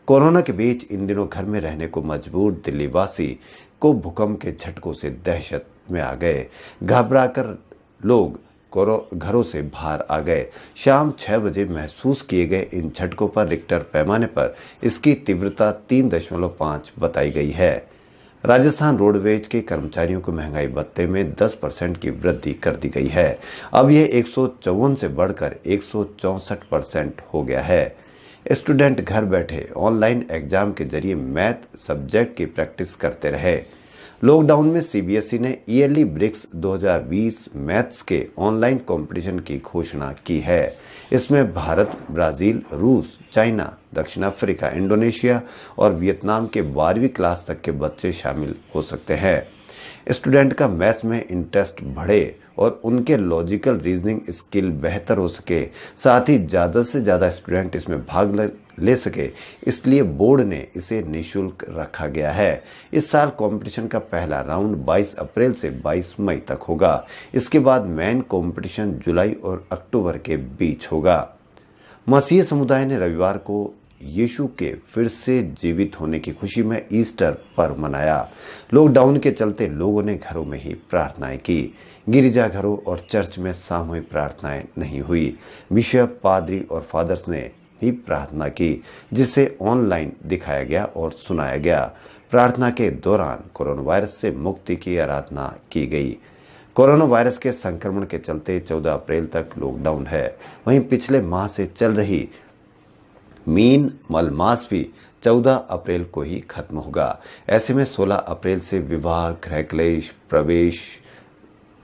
कोरोना के बीच इन दिनों घर में रहने को मजबूर दिल्ली वासी को भूकंप के झटकों से दहशत में आ गए। घबराकर लोग घरों से बाहर आ गए। शाम 6 बजे महसूस किए गए इन झटकों पर रिक्टर पैमाने पर इसकी तीव्रता 3.5 बताई गई है। राजस्थान रोडवेज के कर्मचारियों को महंगाई भत्ते में 10% की वृद्धि कर दी गई है। अब यह 154 से बढ़कर 164% हो गया है। स्टूडेंट घर बैठे ऑनलाइन एग्जाम के जरिए मैथ सब्जेक्ट की प्रैक्टिस करते रहे। लॉकडाउन में सीबीएसई ने ईयरली ब्रिक्स 2020 मैथ्स के ऑनलाइन कंपटीशन की घोषणा की है। इसमें भारत, ब्राजील, रूस, चाइना, दक्षिण अफ्रीका, इंडोनेशिया और वियतनाम के 12वीं क्लास तक के बच्चे शामिल हो सकते हैं। स्टूडेंट का मैथ्स में इंटरेस्ट बढ़े और उनके लॉजिकल रीजनिंग स्किल बेहतर हो सके, साथ ही ज़्यादा से ज़्यादा स्टूडेंट इसमें भाग ले सके, इसलिए बोर्ड ने इसे निःशुल्क रखा गया है। इस साल कंपटीशन का पहला राउंड 22 अप्रैल से 22 मई तक होगा। इसके बाद मेन कंपटीशन जुलाई और अक्टूबर के बीच होगा। मसीही समुदाय ने रविवार को यीशु के फिर से जीवित होने की खुशी में ईस्टर पर्व मनाया। लॉकडाउन के चलते लोगों ने घरों में ही प्रार्थनाएं की। गिरजाघरों और चर्च में सामूहिक प्रार्थनाएं नहीं हुई। बिशप, पादरी और फादर्स ने ही प्रार्थना की, जिसे ऑनलाइन दिखाया गया और सुनाया गया। प्रार्थना के दौरान कोरोना वायरस से मुक्ति की आराधना की गई। कोरोना वायरस के संक्रमण के चलते 14 अप्रैल तक लॉकडाउन है। वहीं पिछले माह से चल रही मीन मलमास भी 14 अप्रैल को ही खत्म होगा। ऐसे में 16 अप्रैल से विवाह, गृह क्लेश, प्रवेश,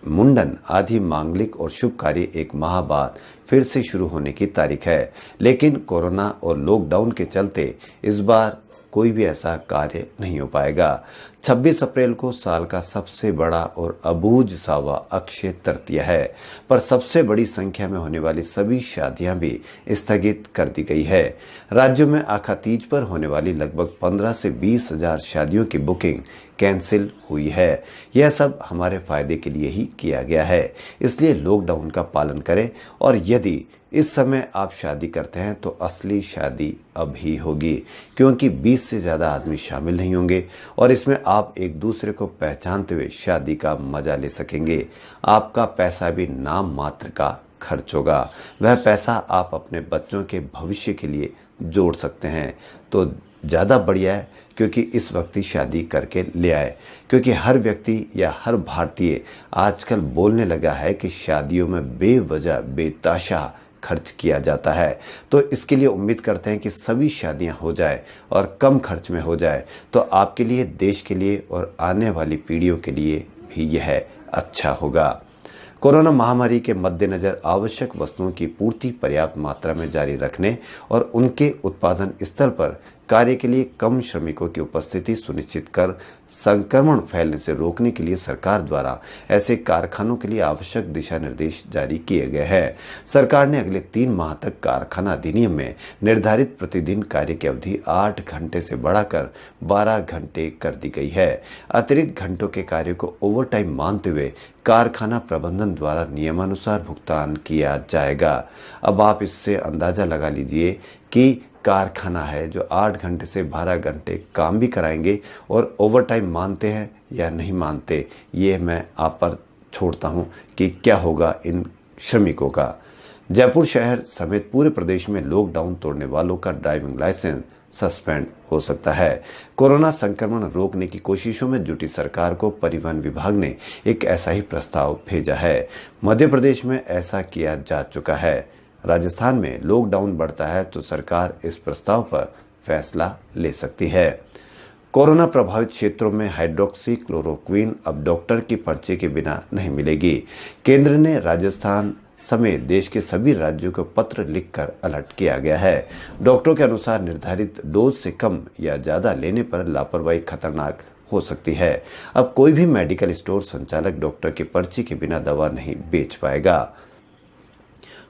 मुंडन आदि मांगलिक और शुभ कार्य एक माह बाद फिर से शुरू होने की तारीख है। लेकिन कोरोना और लॉकडाउन के चलते इस बार कोई भी ऐसा कार्य नहीं हो पाएगा। 26 अप्रैल को साल का सबसे बड़ा और अबूझ सावा अक्षय तृतीया है, पर सबसे बड़ी संख्या में होने वाली सभी शादियां भी स्थगित कर दी गई है। राज्यों में आखातीज पर होने वाली लगभग 15 से 20 हजार शादियों की बुकिंग कैंसिल हुई है। यह सब हमारे फायदे के लिए ही किया गया है, इसलिए लॉकडाउन का पालन करें और यदि इस समय आप शादी करते हैं तो असली शादी अभी होगी, क्योंकि 20 से ज़्यादा आदमी शामिल नहीं होंगे और इसमें आप एक दूसरे को पहचानते हुए शादी का मजा ले सकेंगे। आपका पैसा भी नाम मात्र का खर्च होगा। वह पैसा आप अपने बच्चों के भविष्य के लिए जोड़ सकते हैं तो ज़्यादा बढ़िया है, क्योंकि इस वक्त ही शादी करके ले आए। क्योंकि हर व्यक्ति या हर भारतीय आजकल बोलने लगा है कि शादियों में बेवजह बेतहाशा खर्च किया जाता है। तो इसके लिए उम्मीद करते हैं कि सभी शादियां हो जाए और कम खर्च में हो जाए, तो आपके लिए, देश के लिए और आने वाली पीढ़ियों के लिए भी यह अच्छा होगा। कोरोना महामारी के मद्देनजर आवश्यक वस्तुओं की पूर्ति पर्याप्त मात्रा में जारी रखने और उनके उत्पादन स्थल पर कार्य के लिए कम श्रमिकों की उपस्थिति सुनिश्चित कर संक्रमण फैलने से रोकने के लिए सरकार द्वारा ऐसे कारखानों के लिए आवश्यक दिशा निर्देश जारी किए गए हैं। सरकार ने अगले 3 माह तक कारखाना अधिनियम में निर्धारित प्रतिदिन कार्य की अवधि 8 घंटे से बढ़ाकर 12 घंटे कर दी गई है। अतिरिक्त घंटों के कार्य को ओवरटाइम मानते हुए कारखाना प्रबंधन द्वारा नियमानुसार भुगतान किया जाएगा। अब आप इससे अंदाजा लगा लीजिए कि कारखाना है जो 8 घंटे से 12 घंटे काम भी कराएंगे और ओवरटाइम मानते हैं या नहीं मानते, ये मैं आप पर छोड़ता हूं कि क्या होगा इन श्रमिकों का। जयपुर शहर समेत पूरे प्रदेश में लॉकडाउन तोड़ने वालों का ड्राइविंग लाइसेंस सस्पेंड हो सकता है। कोरोना संक्रमण रोकने की कोशिशों में जुटी सरकार को परिवहन विभाग ने एक ऐसा ही प्रस्ताव भेजा है। मध्य प्रदेश में ऐसा किया जा चुका है। राजस्थान में लॉकडाउन बढ़ता है तो सरकार इस प्रस्ताव पर फैसला ले सकती है। कोरोना प्रभावित क्षेत्रों में हाइड्रोक्सी क्लोरोक्विन अब डॉक्टर की पर्चे के बिना नहीं मिलेगी। केंद्र ने राजस्थान समेत देश के सभी राज्यों को पत्र लिखकर अलर्ट किया गया है। डॉक्टरों के अनुसार निर्धारित डोज से कम या ज्यादा लेने पर लापरवाही खतरनाक हो सकती है। अब कोई भी मेडिकल स्टोर संचालक डॉक्टर की पर्ची के बिना दवा नहीं बेच पाएगा।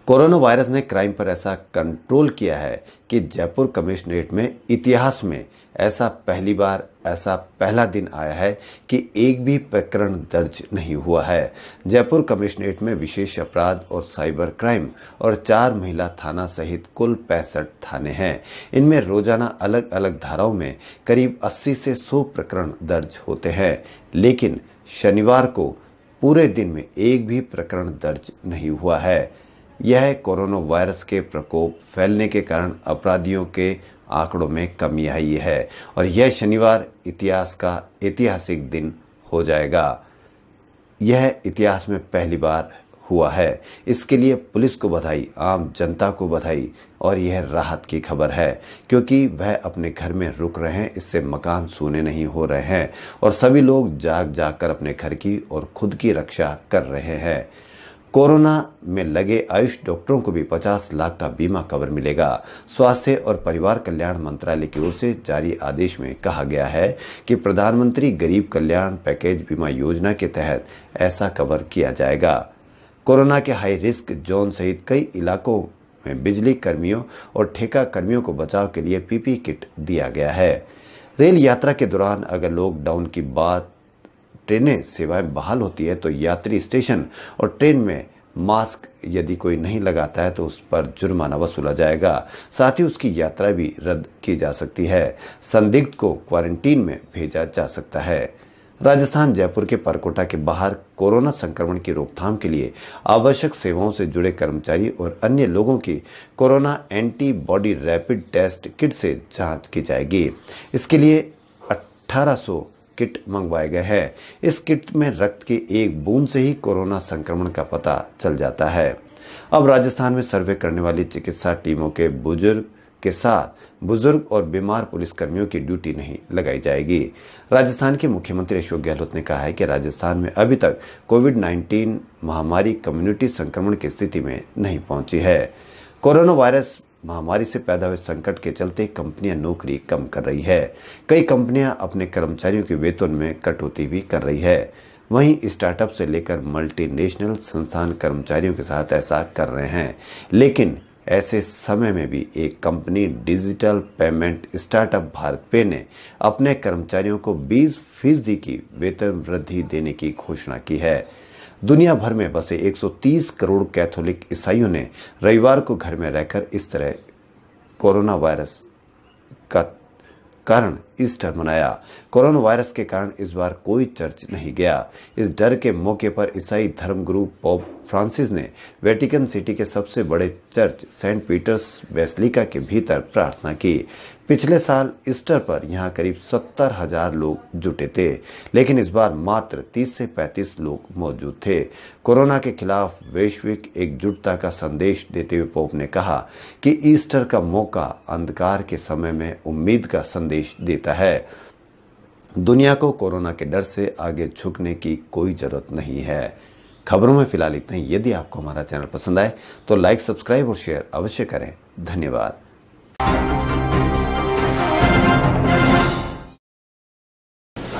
कोरोना वायरस ने क्राइम पर ऐसा कंट्रोल किया है कि जयपुर कमिश्नरेट में इतिहास में ऐसा पहला दिन आया है कि एक भी प्रकरण दर्ज नहीं हुआ है। जयपुर कमिश्नरेट में विशेष अपराध और साइबर क्राइम और 4 महिला थाना सहित कुल 65 थाने हैं। इनमें रोजाना अलग अलग धाराओं में करीब 80 से 100 प्रकरण दर्ज होते हैं, लेकिन शनिवार को पूरे दिन में एक भी प्रकरण दर्ज नहीं हुआ है। यह कोरोना वायरस के प्रकोप फैलने के कारण अपराधियों के आंकड़ों में कमी आई है और यह शनिवार इतिहास का ऐतिहासिक दिन हो जाएगा। यह इतिहास में पहली बार हुआ है। इसके लिए पुलिस को बधाई, आम जनता को बधाई और यह राहत की खबर है, क्योंकि वह अपने घर में रुक रहे हैं। इससे मकान सूने नहीं हो रहे हैं और सभी लोग जाग जाग कर अपने घर की और खुद की रक्षा कर रहे हैं। कोरोना में लगे आयुष डॉक्टरों को भी 50 लाख का बीमा कवर मिलेगा। स्वास्थ्य और परिवार कल्याण मंत्रालय की ओर से जारी आदेश में कहा गया है कि प्रधानमंत्री गरीब कल्याण पैकेज बीमा योजना के तहत ऐसा कवर किया जाएगा। कोरोना के हाई रिस्क जोन सहित कई इलाकों में बिजली कर्मियों और ठेका कर्मियों को बचाव के लिए पीपीई किट दिया गया है। रेल यात्रा के दौरान अगर लॉकडाउन की बात ट्रेनें सेवाएं बहाल होती है तो यात्री स्टेशन और ट्रेन में मास्क यदि कोई नहीं लगाता है तो उस पर जुर्माना वसूला जाएगा। साथ ही उसकी यात्रा भी रद्द की जा सकती है। संदिग्ध को क्वारंटीन में भेजा जा सकता है। राजस्थान जयपुर के परकोटा के बाहर कोरोना संक्रमण की रोकथाम के लिए आवश्यक सेवाओं से जुड़े कर्मचारी और अन्य लोगों की corona antibody rapid test kit से जांच की जाएगी। इसके लिए 1800 किट मंगवाए गए हैं। इस किट में रक्त की एक बूंद से ही कोरोना संक्रमण का पता चल जाता है। अब राजस्थान में सर्वे करने वाली चिकित्सा टीमों के बुजुर्ग और बीमार पुलिसकर्मियों की ड्यूटी नहीं लगाई जाएगी। राजस्थान के मुख्यमंत्री अशोक गहलोत ने कहा है कि राजस्थान में अभी तक कोविड-19 महामारी कम्युनिटी संक्रमण की स्थिति में नहीं पहुंची है। कोरोना वायरस महामारी से पैदा हुए संकट के चलते कंपनियां नौकरी कम कर रही है। कई कंपनियां अपने कर्मचारियों के वेतन में कटौती भी कर रही है। वहीं स्टार्टअप से लेकर मल्टीनेशनल संस्थान कर्मचारियों के साथ ऐसा कर रहे हैं। लेकिन ऐसे समय में भी एक company digital payment startup Bharat पे ने अपने कर्मचारियों को 20% की वेतन वृद्धि देने की घोषणा की है। दुनिया भर में बसे 130 करोड़ कैथोलिक ईसाइयों ने रविवार को घर में रहकर इस तरह कोरोना वायरस का कारण ईस्टर मनाया। कोरोना वायरस के कारण इस बार कोई चर्च नहीं गया। इस डर के मौके पर ईसाई धर्मगुरु पोप फ्रांसिस ने वेटिकन सिटी के सबसे बड़े चर्च सेंट पीटर्स बेसिलिका के भीतर प्रार्थना की। पिछले साल ईस्टर पर यहां करीब 70,000 लोग जुटे थे, लेकिन इस बार मात्र 30 से 35 लोग मौजूद थे। कोरोना के खिलाफ वैश्विक एकजुटता का संदेश देते हुए पोप ने कहा कि ईस्टर का मौका अंधकार के समय में उम्मीद का संदेश देता है। दुनिया को कोरोना के डर से आगे झुकने की कोई जरूरत नहीं है। खबरों में फिलहाल इतना ही। यदि आपको हमारा चैनल पसंद आए तो लाइक, सब्सक्राइब और शेयर अवश्य करें। धन्यवाद।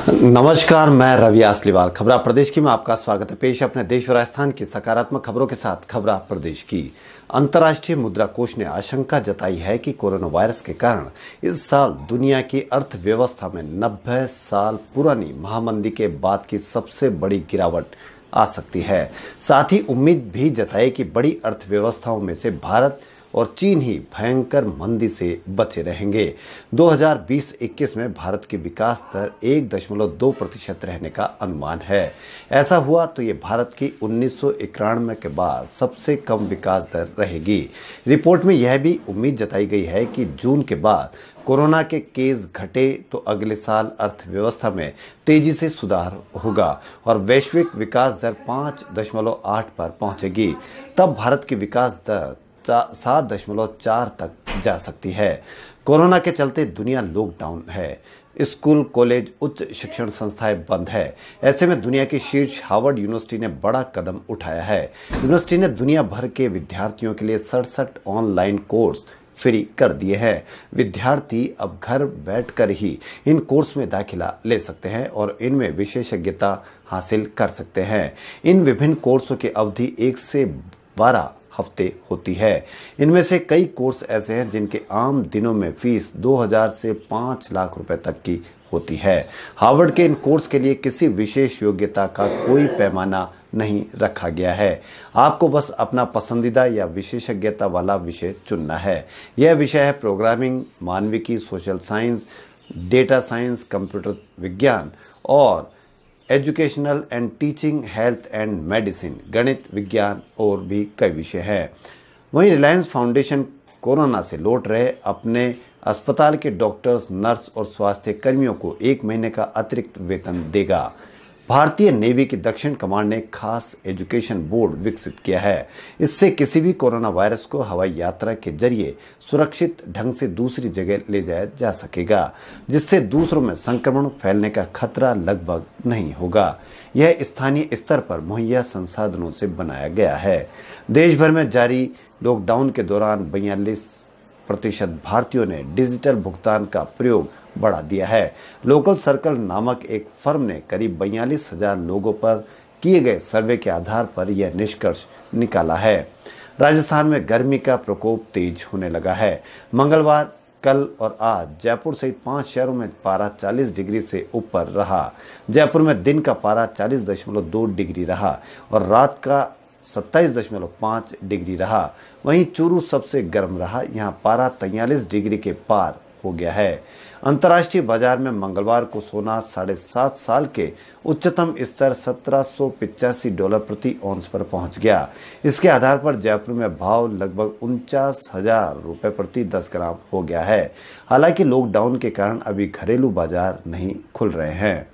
नमस्कार, मैं रवि आसलीवाल। खबरा प्रदेश की में आपका स्वागत है। पेश अपने देश व राजस्थान की सकारात्मक खबरों के साथ खबरा प्रदेश की। अंतर्राष्ट्रीय मुद्रा कोष ने आशंका जताई है कि कोरोना वायरस के कारण इस साल दुनिया की अर्थव्यवस्था में 90 साल पुरानी महामंदी के बाद की सबसे बड़ी गिरावट आ सकती है। साथ ही उम्मीद भी जताई कि बड़ी अर्थव्यवस्थाओं में से भारत और चीन ही भयंकर मंदी से बचे रहेंगे। 2020-21 में भारत की विकास दर 1.2% रहने का अनुमान है। ऐसा हुआ तो ये भारत की 1991 के बाद सबसे कम विकास दर रहेगी। रिपोर्ट में यह भी उम्मीद जताई गई है कि जून के बाद कोरोना के केस घटे तो अगले साल अर्थव्यवस्था में तेजी से सुधार होगा और वैश्विक विकास दर 5.8 पर पहुंचेगी। तब भारत की विकास दर 7.4 तक जा सकती है। कोरोना के चलते दुनिया लॉकडाउन है। स्कूल, कॉलेज, उच्च शिक्षण संस्थाएं बंद है। ऐसे में दुनिया की शीर्ष हार्वर्ड यूनिवर्सिटी ने बड़ा कदम उठाया है। यूनिवर्सिटी ने दुनिया भर के विद्यार्थियों के लिए 67 ऑनलाइन कोर्स फ्री कर दिए हैं। विद्यार्थी अब घर बैठकर ही इन कोर्स में दाखिला ले सकते हैं और इनमें विशेषज्ञता हासिल कर सकते हैं। इन विभिन्न कोर्सों की अवधि 1 से 12 हफ्ते होती है। इनमें से कई कोर्स ऐसे हैं जिनके आम दिनों में फीस 2,000 से 5 लाख रुपए तक की होती है। हार्वर्ड के इन कोर्स के लिए किसी विशेष योग्यता का कोई पैमाना नहीं रखा गया है। आपको बस अपना पसंदीदा या विशेषज्ञता वाला विषय चुनना है। यह विषय है प्रोग्रामिंग, मानविकी, social science, data science, computer विज्ञान और educational and teaching, health and medicine, गणित, विज्ञान और भी कई विषय हैं। वहीं रिलायंस फाउंडेशन कोरोना से लौट रहे अपने अस्पताल के डॉक्टर्स, नर्स और स्वास्थ्य कर्मियों को 1 महीने का अतिरिक्त वेतन देगा। भारतीय नेवी की दक्षिण कमांड ने खास एजुकेशन बोर्ड विकसित किया है। इससे किसी भी कोरोना वायरस को हवाई यात्रा के जरिए सुरक्षित ढंग से दूसरी जगह ले जाया जा सकेगा, जिससे दूसरों में संक्रमण फैलने का खतरा लगभग नहीं होगा। यह स्थानीय स्तर पर मुहैया संसाधनों से बनाया गया है। देश भर में जारी लॉकडाउन के दौरान 42% भारतीयों ने डिजिटल भुगतान का प्रयोग बढ़ा दिया है। लोकल सर्कल नामक एक फर्म ने करीब 42,000 लोगों पर किए गए सर्वे के आधार पर यह निष्कर्ष निकाला है। राजस्थान में गर्मी का प्रकोप तेज होने लगा है। मंगलवार, कल और आज जयपुर सहित 5 शहरों में पारा 40 डिग्री से ऊपर रहा। जयपुर में दिन का पारा 40.2 डिग्री रहा और रात का 27.5 डिग्री रहा। वहीं चूरू सबसे गर्म रहा। यहाँ पारा 43 डिग्री के पार हो गया है। अंतर्राष्ट्रीय बाजार में मंगलवार को सोना 7.5 साल के उच्चतम स्तर $1,785 प्रति औंस पर पहुंच गया। इसके आधार पर जयपुर में भाव लगभग 49,000 रुपए प्रति 10 ग्राम हो गया है। हालांकि लॉकडाउन के कारण अभी घरेलू बाजार नहीं खुल रहे हैं।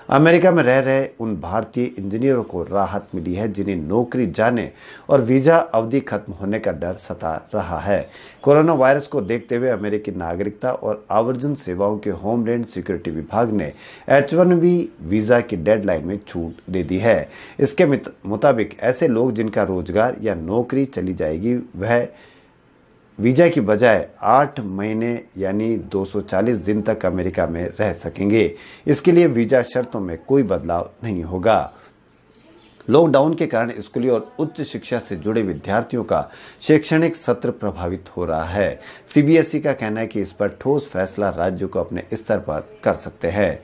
अमेरिका में रह रहे उन भारतीय इंजीनियरों को राहत मिली है जिन्हें नौकरी जाने और वीजा अवधि खत्म होने का डर सता रहा है। कोरोना वायरस को देखते हुए अमेरिकी नागरिकता और आवर्जन सेवाओं के होमलैंड सिक्योरिटी विभाग ने H-1B वीजा की डेडलाइन में छूट दे दी है। इसके मुताबिक ऐसे लोग जिनका रोजगार या नौकरी चली जाएगी वह वीजा की बजाय 8 महीने यानी 240 दिन तक अमेरिका में रह सकेंगे। इसके लिए वीजा शर्तों में कोई बदलाव नहीं होगा। लॉकडाउन के कारण स्कूली और उच्च शिक्षा से जुड़े विद्यार्थियों का शैक्षणिक सत्र प्रभावित हो रहा है। CBSE का कहना है कि इस पर ठोस फैसला राज्यों को अपने स्तर पर कर सकते हैं।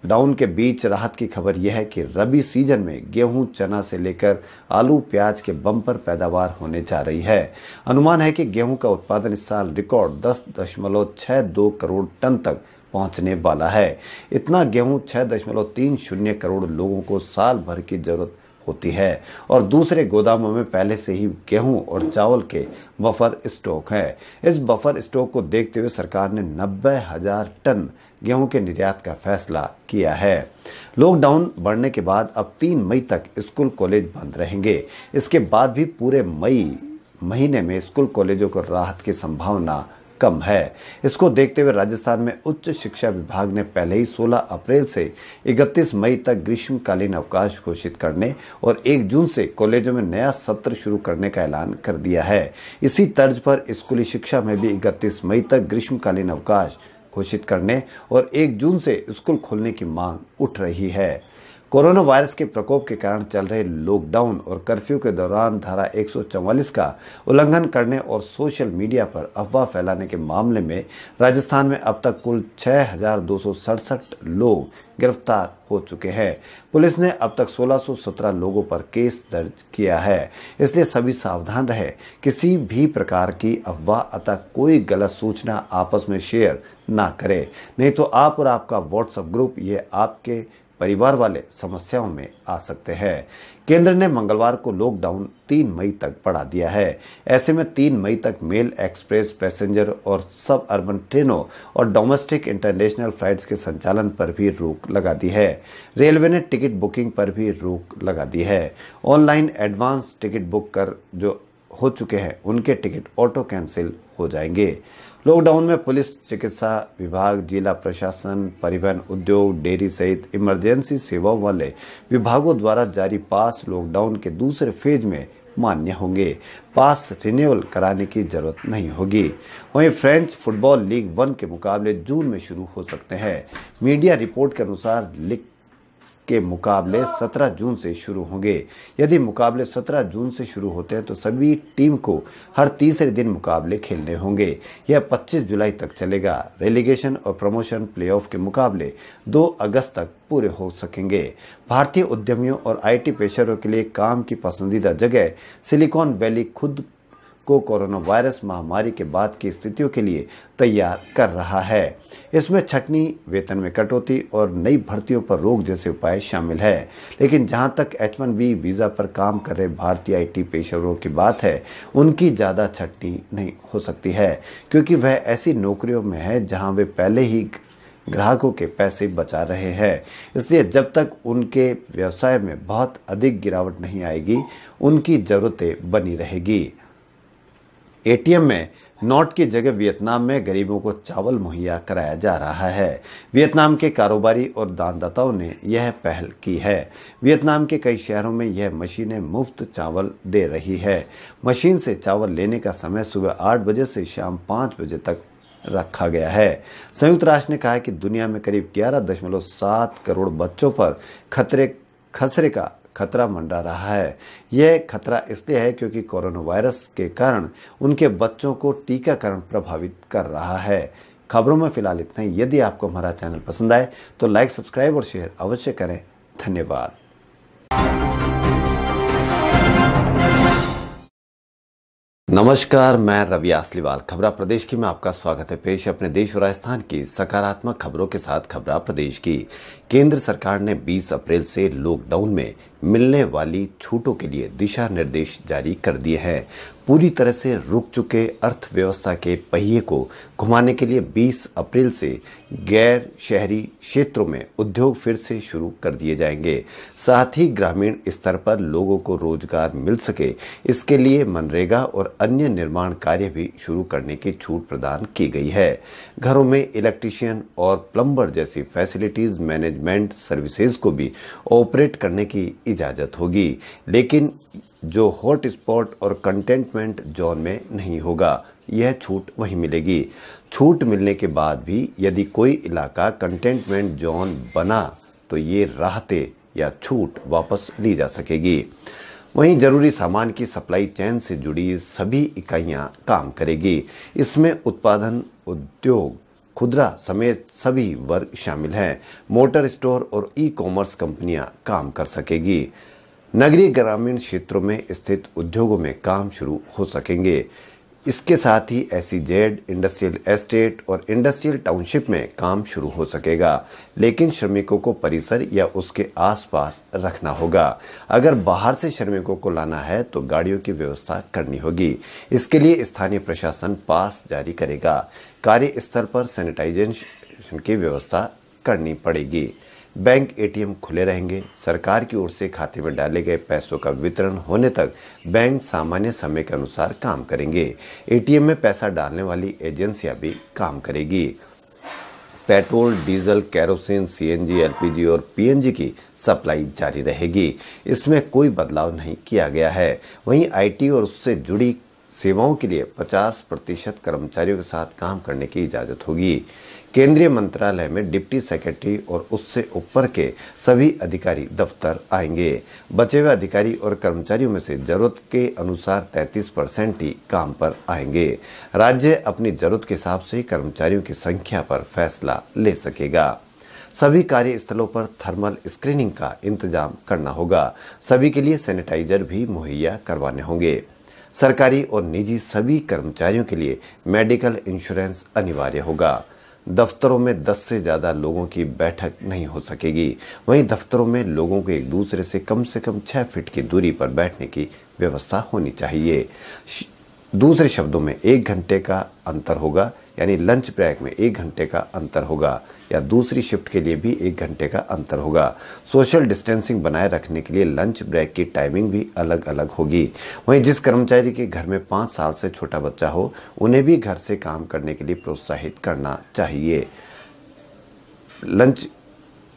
डाउन के बीच राहत की खबर यह है कि रबी सीजन में गेहूं, चना से लेकर आलू, प्याज के बम्पर पैदावार होने जा रही है। अनुमान है कि गेहूं का उत्पादन इस साल रिकॉर्ड 10.62 करोड़ टन तक पहुंचने वाला है। इतना गेहूं 6.30 करोड़ लोगों को साल भर की जरूरत होती है और दूसरे गोदामों में पहले से ही गेहूं और चावल के बफर स्टॉक है। इस बफर स्टॉक को देखते हुए सरकार ने 90,000 टन गेहूं के निर्यात का फैसला किया है। लॉकडाउन बढ़ने के बाद अब 3 मई तक स्कूल कॉलेज बंद रहेंगे। इसके बाद भी पूरे मई महीने में स्कूल कॉलेजों को राहत की संभावना कम है। इसको देखते हुए राजस्थान में उच्च शिक्षा विभाग ने पहले ही 16 अप्रैल से 31 मई तक ग्रीष्मकालीन अवकाश घोषित करने और 1 जून से कॉलेजों में नया सत्र शुरू करने का ऐलान कर दिया है। इसी तर्ज पर स्कूली शिक्षा में भी 31 मई तक ग्रीष्मकालीन अवकाश घोषित करने और 1 जून से स्कूल खोलने की मांग उठ रही है। कोरोना वायरस के प्रकोप के कारण चल रहे लॉकडाउन और कर्फ्यू के दौरान धारा 144 का उल्लंघन करने और सोशल मीडिया पर अफवाह फैलाने के मामले में राजस्थान में अब तक कुल 6,267 लोग गिरफ्तार हो चुके हैं। पुलिस ने अब तक 1617 लोगों पर केस दर्ज किया है। इसलिए सभी सावधान रहे, किसी भी प्रकार की अफवाह अथवा कोई गलत सूचना आपस में शेयर ना करें, नहीं तो आप और आपका व्हाट्सएप ग्रुप ये आपके परिवार वाले समस्याओं में आ सकते हैं। केंद्र ने मंगलवार को लॉकडाउन 3 मई तक बढ़ा दिया है। ऐसे में 3 मई तक मेल, एक्सप्रेस, पैसेंजर और सब अर्बन ट्रेनों और डोमेस्टिक इंटरनेशनल फ्लाइट्स के संचालन पर भी रोक लगा दी है। रेलवे ने टिकट बुकिंग पर भी रोक लगा दी है। ऑनलाइन एडवांस टिकट बुक कर जो हो चुके हैं उनके टिकट ऑटो कैंसिल हो जाएंगे। लॉकडाउन में पुलिस, चिकित्सा विभाग, जिला प्रशासन, परिवहन उद्योग, डेयरी सहित इमरजेंसी सेवाओं वाले विभागों द्वारा जारी पास लॉकडाउन के दूसरे फेज में मान्य होंगे। पास रिन्यूअल कराने की जरूरत नहीं होगी। वहीं फ्रेंच फुटबॉल लीग 1 के मुकाबले जून में शुरू हो सकते हैं। मीडिया रिपोर्ट के अनुसार लीग के मुकाबले 17 जून से शुरू होंगे। यदि मुकाबले 17 जून से शुरू होते हैं तो सभी टीम को हर तीसरे दिन मुकाबले खेलने होंगे। यह 25 जुलाई तक चलेगा। रेलीगेशन और प्रमोशन प्लेऑफ के मुकाबले 2 अगस्त तक पूरे हो सकेंगे। भारतीय उद्यमियों और IT पेशरों के लिए काम की पसंदीदा जगह सिलिकॉन वैली खुद को कोरोना वायरस महामारी के बाद की स्थितियों के लिए तैयार कर रहा है। इसमें छटनी, वेतन में कटौती और नई भर्तियों पर रोक जैसे उपाय शामिल है। लेकिन जहां तक H1B वीजा पर काम कर रहे भारतीय IT पेशेवरों की बात है, उनकी ज़्यादा छटनी नहीं हो सकती है, क्योंकि वह ऐसी नौकरियों में है जहां वे पहले ही ग्राहकों के पैसे बचा रहे हैं। इसलिए जब तक उनके व्यवसाय में बहुत अधिक गिरावट नहीं आएगी, उनकी ज़रूरतें बनी रहेगी। ATM में नोट की जगह वियतनाम में गरीबों को चावल मुहैया कराया जा रहा है। वियतनाम के कारोबारी और दानदाताओं ने यह पहल की है। वियतनाम के कई शहरों में यह मशीनें मुफ्त चावल दे रही है। मशीन से चावल लेने का समय सुबह 8 बजे से शाम 5 बजे तक रखा गया है। संयुक्त राष्ट्र ने कहा है कि दुनिया में करीब 11.7 करोड़ बच्चों पर खसरे का खतरा मंडरा रहा है। यह खतरा इसलिए है क्योंकि कोरोना वायरस के कारण उनके बच्चों को टीकाकरण प्रभावित कर रहा है। खबरों में फिलहाल इतना ही। यदि आपको हमारा चैनल पसंद आए तो लाइक, सब्सक्राइब और शेयर अवश्य करें। धन्यवाद। नमस्कार, मैं रवि आसलीवाल। खबरा प्रदेश की में आपका स्वागत है। पेश अपने देश और राजस्थान की सकारात्मक खबरों के साथ खबरा प्रदेश की। केंद्र सरकार ने 20 अप्रैल से लॉकडाउन में मिलने वाली छूटों के लिए दिशा निर्देश जारी कर दिए हैं। पूरी तरह से रुक चुके अर्थव्यवस्था के पहिए को घुमाने के लिए 20 अप्रैल से गैर शहरी क्षेत्रों में उद्योग फिर से शुरू कर दिए जाएंगे। साथ ही ग्रामीण स्तर पर लोगों को रोजगार मिल सके, इसके लिए मनरेगा और अन्य निर्माण कार्य भी शुरू करने की छूट प्रदान की गई है। घरों में इलेक्ट्रीशियन और प्लम्बर जैसी फैसिलिटीज मैनेजमेंट सर्विसेज को भी ऑपरेट करने की इजाजत होगी, लेकिन जो हॉट स्पॉट और कंटेनमेंट जोन में नहीं होगा, यह छूट वहीं मिलेगी। छूट मिलने के बाद भी यदि कोई इलाका कंटेनमेंट जोन बना तो ये राहतें या छूट वापस ली जा सकेगी। वहीं जरूरी सामान की सप्लाई चेन से जुड़ी सभी इकाइयां काम करेगी। इसमें उत्पादन उद्योग, खुदरा समेत सभी वर्ग शामिल हैं। मोटर स्टोर और ई कॉमर्स कंपनियां काम कर सकेगी। नगरीय ग्रामीण क्षेत्रों में स्थित उद्योगों में काम शुरू हो सकेंगे। इसके साथ ही SEZ, इंडस्ट्रियल एस्टेट और इंडस्ट्रियल टाउनशिप में काम शुरू हो सकेगा, लेकिन श्रमिकों को परिसर या उसके आसपास रखना होगा। अगर बाहर से श्रमिकों को लाना है तो गाड़ियों की व्यवस्था करनी होगी। इसके लिए स्थानीय प्रशासन पास जारी करेगा। कार्यस्थल पर सैनिटाइजेशन की व्यवस्था करनी पड़ेगी। बैंक ATM खुले रहेंगे। सरकार की ओर से खाते में डाले गए पैसों का वितरण होने तक बैंक सामान्य समय के अनुसार काम करेंगे। ATM में पैसा डालने वाली एजेंसियां भी काम करेगी। Petrol, diesel, kerosene, CNG, LPG और PNG की सप्लाई जारी रहेगी। इसमें कोई बदलाव नहीं किया गया है। वहीं IT और उससे जुड़ी सेवाओं के लिए 50% कर्मचारियों के साथ काम करने की इजाजत होगी। केंद्रीय मंत्रालय में डिप्टी सेक्रेटरी और उससे ऊपर के सभी अधिकारी दफ्तर आएंगे। बचे हुए अधिकारी और कर्मचारियों में से जरूरत के अनुसार 33% ही काम पर आएंगे। राज्य अपनी जरूरत के हिसाब से कर्मचारियों की संख्या पर फैसला ले सकेगा। सभी कार्यस्थलों पर थर्मल स्क्रीनिंग का इंतजाम करना होगा। सभी के लिए सैनिटाइजर भी मुहैया करवाने होंगे। सरकारी और निजी सभी कर्मचारियों के लिए मेडिकल इंश्योरेंस अनिवार्य होगा। दफ्तरों में 10 से ज़्यादा लोगों की बैठक नहीं हो सकेगी। वहीं दफ्तरों में लोगों को एक दूसरे से कम 6 फीट की दूरी पर बैठने की व्यवस्था होनी चाहिए। दूसरे शब्दों में 1 घंटे का अंतर होगा, यानी लंच ब्रेक में 1 घंटे का अंतर होगा, या दूसरी शिफ्ट के लिए भी 1 घंटे का अंतर होगा। सोशल डिस्टेंसिंग बनाए रखने के लिए लंच ब्रेक की टाइमिंग भी अलग अलग होगी। वहीं जिस कर्मचारी के घर में 5 साल से छोटा बच्चा हो, उन्हें भी घर से काम करने के लिए प्रोत्साहित करना चाहिए।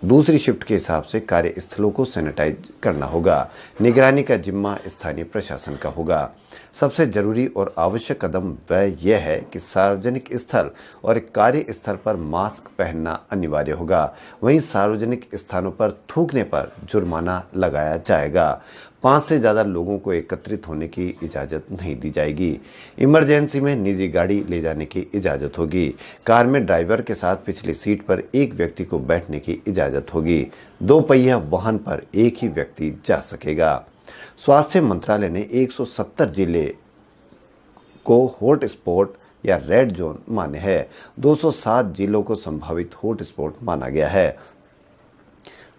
दूसरी शिफ्ट के हिसाब से कार्यस्थलों को सैनिटाइज करना होगा। निगरानी का जिम्मा स्थानीय प्रशासन का होगा। सबसे जरूरी और आवश्यक कदम वह यह है कि सार्वजनिक स्थल और कार्यस्थल पर मास्क पहनना अनिवार्य होगा। वहीं सार्वजनिक स्थानों पर थूकने पर जुर्माना लगाया जाएगा। 5 से ज़्यादा लोगों को एकत्रित होने की इजाज़त नहीं दी जाएगी। इमरजेंसी में निजी गाड़ी ले जाने की इजाज़त होगी। कार में ड्राइवर के साथ पिछली सीट पर एक व्यक्ति को बैठने की इजाज़त होगी। 2 पहिया वाहन पर एक ही व्यक्ति जा सकेगा। स्वास्थ्य मंत्रालय ने 170 जिले को हॉटस्पॉट या रेड जोन माने हैं। 207 जिलों को संभावित हॉटस्पॉट माना गया है।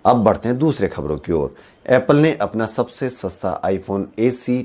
अब बढ़ते हैं दूसरे खबरों की ओर। एप्पल ने अपना सबसे सस्ता iPhone SE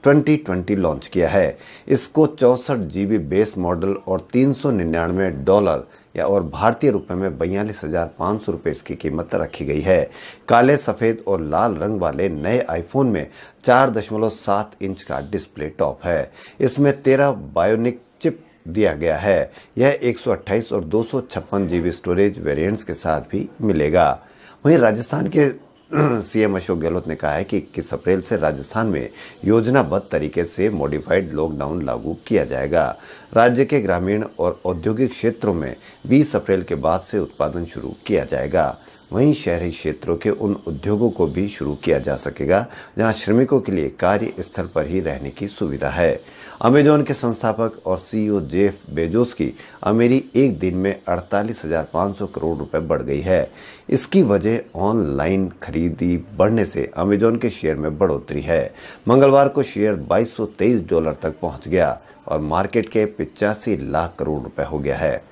2020 लॉन्च किया है। इसको 64 GB बेस मॉडल और $399 और भारतीय रुपए में 42,500 रुपये इसकी कीमत रखी गई है। काले, सफेद और लाल रंग वाले नए आईफोन में 4.7 इंच का डिस्प्ले टॉप है। इसमें 13 बायोनिक चिप दिया गया है। यह 128 और 256 GB स्टोरेज वेरिएंट्स के साथ भी मिलेगा। वहीं राजस्थान के CM अशोक गहलोत ने कहा है कि 21 अप्रैल से राजस्थान में योजनाबद्ध तरीके से मॉडिफाइड लॉकडाउन लागू किया जाएगा। राज्य के ग्रामीण और औद्योगिक क्षेत्रों में 20 अप्रैल के बाद से उत्पादन शुरू किया जाएगा। वहीं शहरी क्षेत्रों के उन उद्योगों को भी शुरू किया जा सकेगा जहां श्रमिकों के लिए कार्यस्थल पर ही रहने की सुविधा है। अमेजॉन के संस्थापक और CEO जेफ बेजोस की अमीरी एक दिन में 48,500 करोड़ रुपए बढ़ गई है। इसकी वजह ऑनलाइन खरीदी बढ़ने से अमेजॉन के शेयर में बढ़ोतरी है। मंगलवार को शेयर $2223 तक पहुंच गया और मार्केट के 85 लाख करोड़ रुपए हो गया है।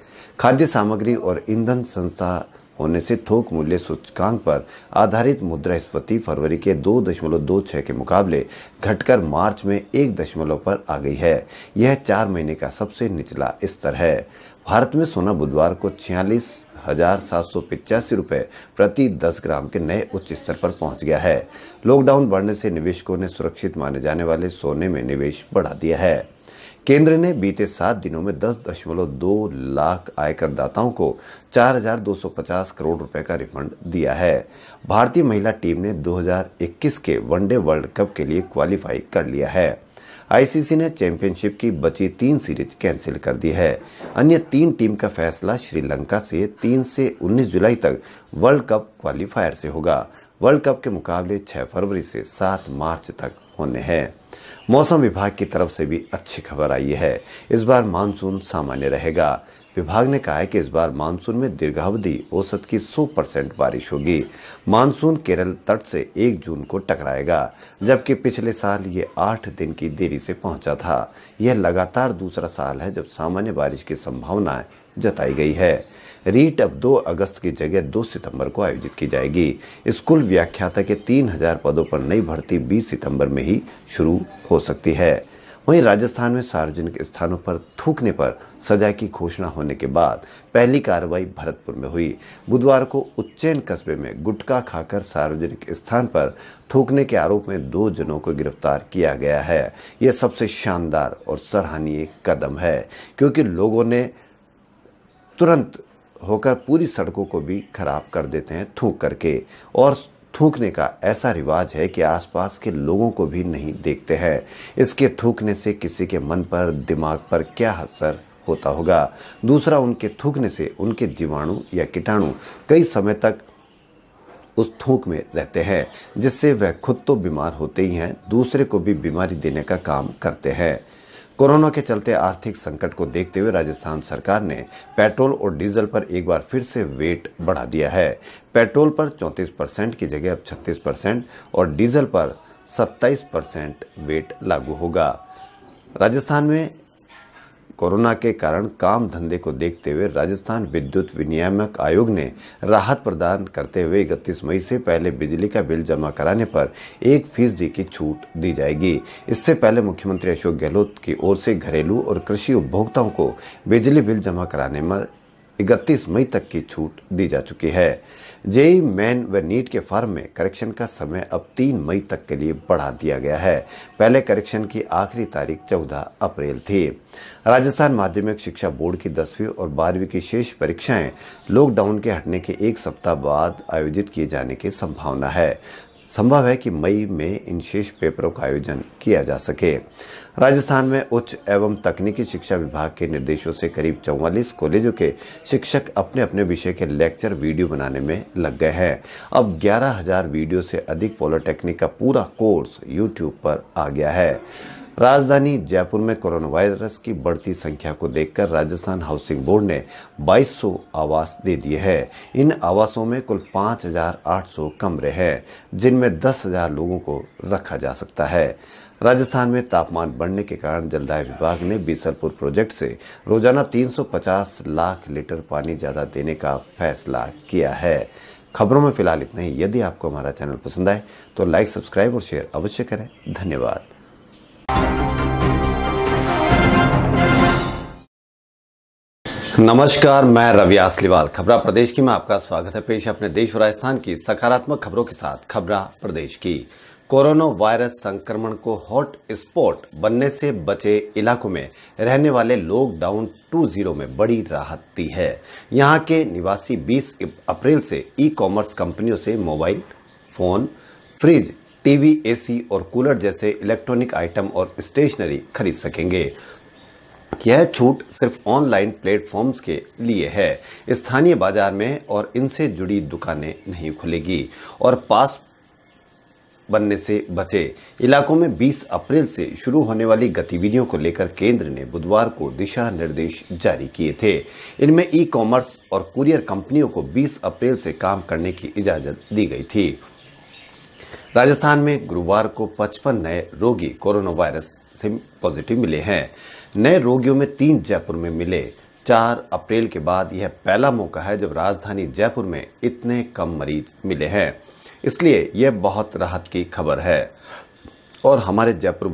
खाद्य सामग्री और ईंधन संस्था होने से थोक मूल्य सूचकांक पर आधारित मुद्रास्फीति फरवरी के 2.26 के मुकाबले घटकर मार्च में 1 पर आ गई है। यह 4 महीने का सबसे निचला स्तर है। भारत में सोना बुधवार को 46,785 रुपये प्रति 10 ग्राम के नए उच्च स्तर पर पहुंच गया है। लॉकडाउन बढ़ने से निवेशकों ने सुरक्षित माने जाने वाले सोने में निवेश बढ़ा दिया है। केंद्र ने बीते 7 दिनों में 10.2 लाख आयकरदाताओं को 4,250 करोड़ रुपए का रिफंड दिया है। भारतीय महिला टीम ने 2021 के वनडे वर्ल्ड कप के लिए क्वालिफाई कर लिया है। ICC ने चैंपियनशिप की बची 3 सीरीज कैंसिल कर दी है। अन्य 3 टीम का फैसला श्रीलंका से 3 से 19 जुलाई तक वर्ल्ड कप क्वालिफायर से होगा। वर्ल्ड कप के मुकाबले 6 फरवरी से 7 मार्च तक होने हैं। मौसम विभाग की तरफ से भी अच्छी खबर आई है। इस बार मानसून सामान्य रहेगा। विभाग ने कहा है कि इस बार मानसून में दीर्घावधि औसत की 100% बारिश होगी। मानसून केरल तट से 1 जून को टकराएगा, जबकि पिछले साल ये 8 दिन की देरी से पहुंचा था। यह लगातार दूसरा साल है जब सामान्य बारिश की संभावना जताई गई है। रीट अब 2 अगस्त की जगह 2 सितंबर को आयोजित की जाएगी। स्कूल व्याख्याता के 3000 पदों पर नई भर्ती 20 सितंबर में ही शुरू हो सकती है। वहीं राजस्थान में सार्वजनिक स्थानों पर थूकने पर सजा की घोषणा होने के बाद पहली कार्रवाई भरतपुर में हुई। बुधवार को उज्जैन कस्बे में गुटखा खाकर सार्वजनिक स्थान पर थूकने के आरोप में 2 जनों को गिरफ्तार किया गया है। यह सबसे शानदार और सराहनीय कदम है, क्योंकि लोगों ने तुरंत होकर पूरी सड़कों को भी खराब कर देते हैं थूक करके, और थूकने का ऐसा रिवाज है कि आसपास के लोगों को भी नहीं देखते हैं। इसके थूकने से किसी के मन पर, दिमाग पर क्या असर होता होगा। दूसरा, उनके थूकने से उनके जीवाणु या कीटाणु कई समय तक उस थूक में रहते हैं, जिससे वह खुद तो बीमार होते ही हैं, दूसरे को भी बीमारी देने का काम करते हैं। कोरोना के चलते आर्थिक संकट को देखते हुए राजस्थान सरकार ने पेट्रोल और डीजल पर एक बार फिर से वेट बढ़ा दिया है। पेट्रोल पर 34% की जगह अब 36% और डीजल पर 27% वेट लागू होगा। राजस्थान में कोरोना के कारण काम धंधे को देखते हुए राजस्थान विद्युत विनियामक आयोग ने राहत प्रदान करते हुए 31 मई से पहले बिजली का बिल जमा कराने पर 1% की छूट दी जाएगी। इससे पहले मुख्यमंत्री अशोक गहलोत की ओर से घरेलू और कृषि उपभोक्ताओं को बिजली बिल जमा कराने में 31 मई तक की छूट दी जा चुकी है। जेईई मेन व नीट के फॉर्म में करेक्शन का समय अब 3 मई तक के लिए बढ़ा दिया गया है। पहले करेक्शन की आखिरी तारीख 14 अप्रैल थी। राजस्थान माध्यमिक शिक्षा बोर्ड की 10वीं और 12वीं की शेष परीक्षाएं लॉकडाउन के हटने के 1 सप्ताह बाद आयोजित किए जाने की संभावना है। संभव है कि मई में इन शेष पेपरों का आयोजन किया जा सके। राजस्थान में उच्च एवं तकनीकी शिक्षा विभाग के निर्देशों से करीब 44 कॉलेजों के शिक्षक अपने अपने विषय के लेक्चर वीडियो बनाने में लग गए हैं। अब 11,000 वीडियो से अधिक पॉलिटेक्निक का पूरा कोर्स यूट्यूब पर आ गया है। राजधानी जयपुर में कोरोना वायरस की बढ़ती संख्या को देखकर राजस्थान हाउसिंग बोर्ड ने 2200 आवास दे दिए हैं। इन आवासों में कुल 5,800 कमरे हैं, जिनमें 10,000 लोगों को रखा जा सकता है। राजस्थान में तापमान बढ़ने के कारण जलदाय विभाग ने बीसलपुर प्रोजेक्ट से रोजाना 350 लाख लीटर पानी ज्यादा देने का फैसला किया है। खबरों में फिलहाल इतना ही। यदि आपको हमारा चैनल पसंद आए तो लाइक, सब्सक्राइब और शेयर अवश्य करें। धन्यवाद। नमस्कार, मैं रवि आसलीवाल। खबरा प्रदेश की में आपका स्वागत है। पेश अपने देश और राजस्थान की सकारात्मक खबरों के साथ खबरा प्रदेश की। कोरोना वायरस संक्रमण को हॉट स्पॉट बनने से बचे इलाकों में रहने वाले लॉकडाउन 2.0 में बड़ी राहत दी है। यहां के निवासी 20 अप्रैल से ई-कॉमर्स कंपनियों से mobile phone, fridge, TV, AC और कूलर जैसे इलेक्ट्रॉनिक आइटम और स्टेशनरी खरीद सकेंगे। यह छूट सिर्फ ऑनलाइन प्लेटफॉर्म्स के लिए है। स्थानीय बाजार में और इनसे जुड़ी दुकानें नहीं खुलेगी। और पास बनने से बचे इलाकों में 20 अप्रैल से शुरू होने वाली गतिविधियों को लेकर केंद्र ने बुधवार को दिशा निर्देश जारी किए थे। इनमें ई-कॉमर्स और कुरियर कंपनियों को 20 अप्रैल से काम करने की इजाजत दी गई थी। राजस्थान में गुरुवार को 55 नए रोगी कोरोना वायरस से पॉजिटिव मिले हैं। नए रोगियों में 3 जयपुर में मिले। 4 अप्रैल के बाद यह पहला मौका है जब राजधानी जयपुर में इतने कम मरीज मिले हैं, इसलिए यह बहुत राहत की खबर है। और हमारे जयपुर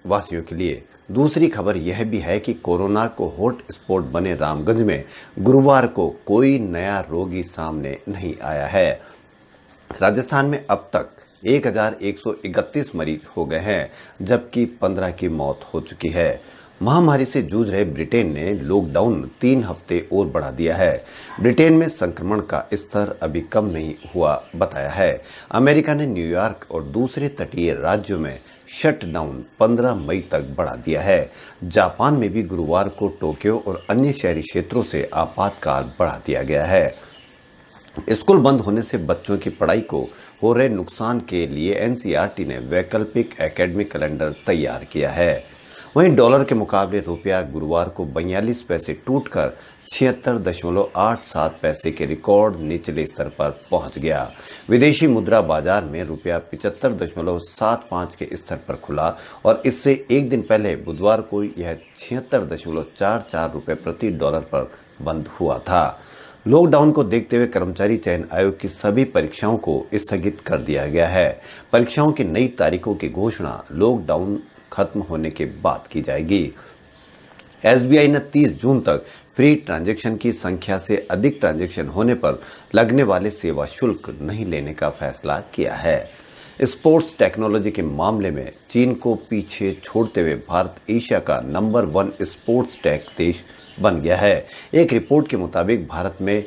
वासियों के लिए दूसरी खबर यह भी है कि कोरोना को हॉट स्पॉट बने रामगंज में गुरुवार को कोई नया रोगी सामने नहीं आया है। राजस्थान में अब तक 1131 मरीज हो गए हैं, जबकि 15 की मौत हो चुकी है। महामारी से जूझ रहे ब्रिटेन ने लॉकडाउन 3 हफ्ते और बढ़ा दिया है। ब्रिटेन में संक्रमण का स्तर अभी कम नहीं हुआ बताया है। अमेरिका ने न्यूयॉर्क और दूसरे तटीय राज्यों में शटडाउन 15 मई तक बढ़ा दिया है। जापान में भी गुरुवार को टोक्यो और अन्य शहरी क्षेत्रों से आपातकाल बढ़ा दिया गया है। स्कूल बंद होने से बच्चों की पढ़ाई को हो रहे नुकसान के लिए एनसीईआरटी ने वैकल्पिक एकेडमिक कैलेंडर तैयार किया है। वहीं डॉलर के मुकाबले रुपया गुरुवार को 42 पैसे टूटकर 76.87 पैसे के रिकॉर्ड निचले स्तर पर पहुंच गया। विदेशी मुद्रा बाजार में रुपया 75.75 के स्तर पर खुला और इससे एक दिन पहले बुधवार को यह 76.44 रुपये प्रति डॉलर पर बंद हुआ था। लॉकडाउन को देखते हुए कर्मचारी चयन आयोग की सभी परीक्षाओं को स्थगित कर दिया गया है। परीक्षाओं की नई तारीखों की घोषणा लॉकडाउन खत्म होने के बाद की जाएगी। एसबीआई ने 30 जून तक फ्री ट्रांजैक्शन की संख्या से अधिक ट्रांजैक्शन होने पर लगने वाले सेवा शुल्क नहीं लेने का फैसला किया है। स्पोर्ट्स टेक्नोलॉजी के मामले में चीन को पीछे छोड़ते हुए भारत एशिया का नंबर 1 स्पोर्ट्स टेक देश बन गया है। एक रिपोर्ट के मुताबिक भारत में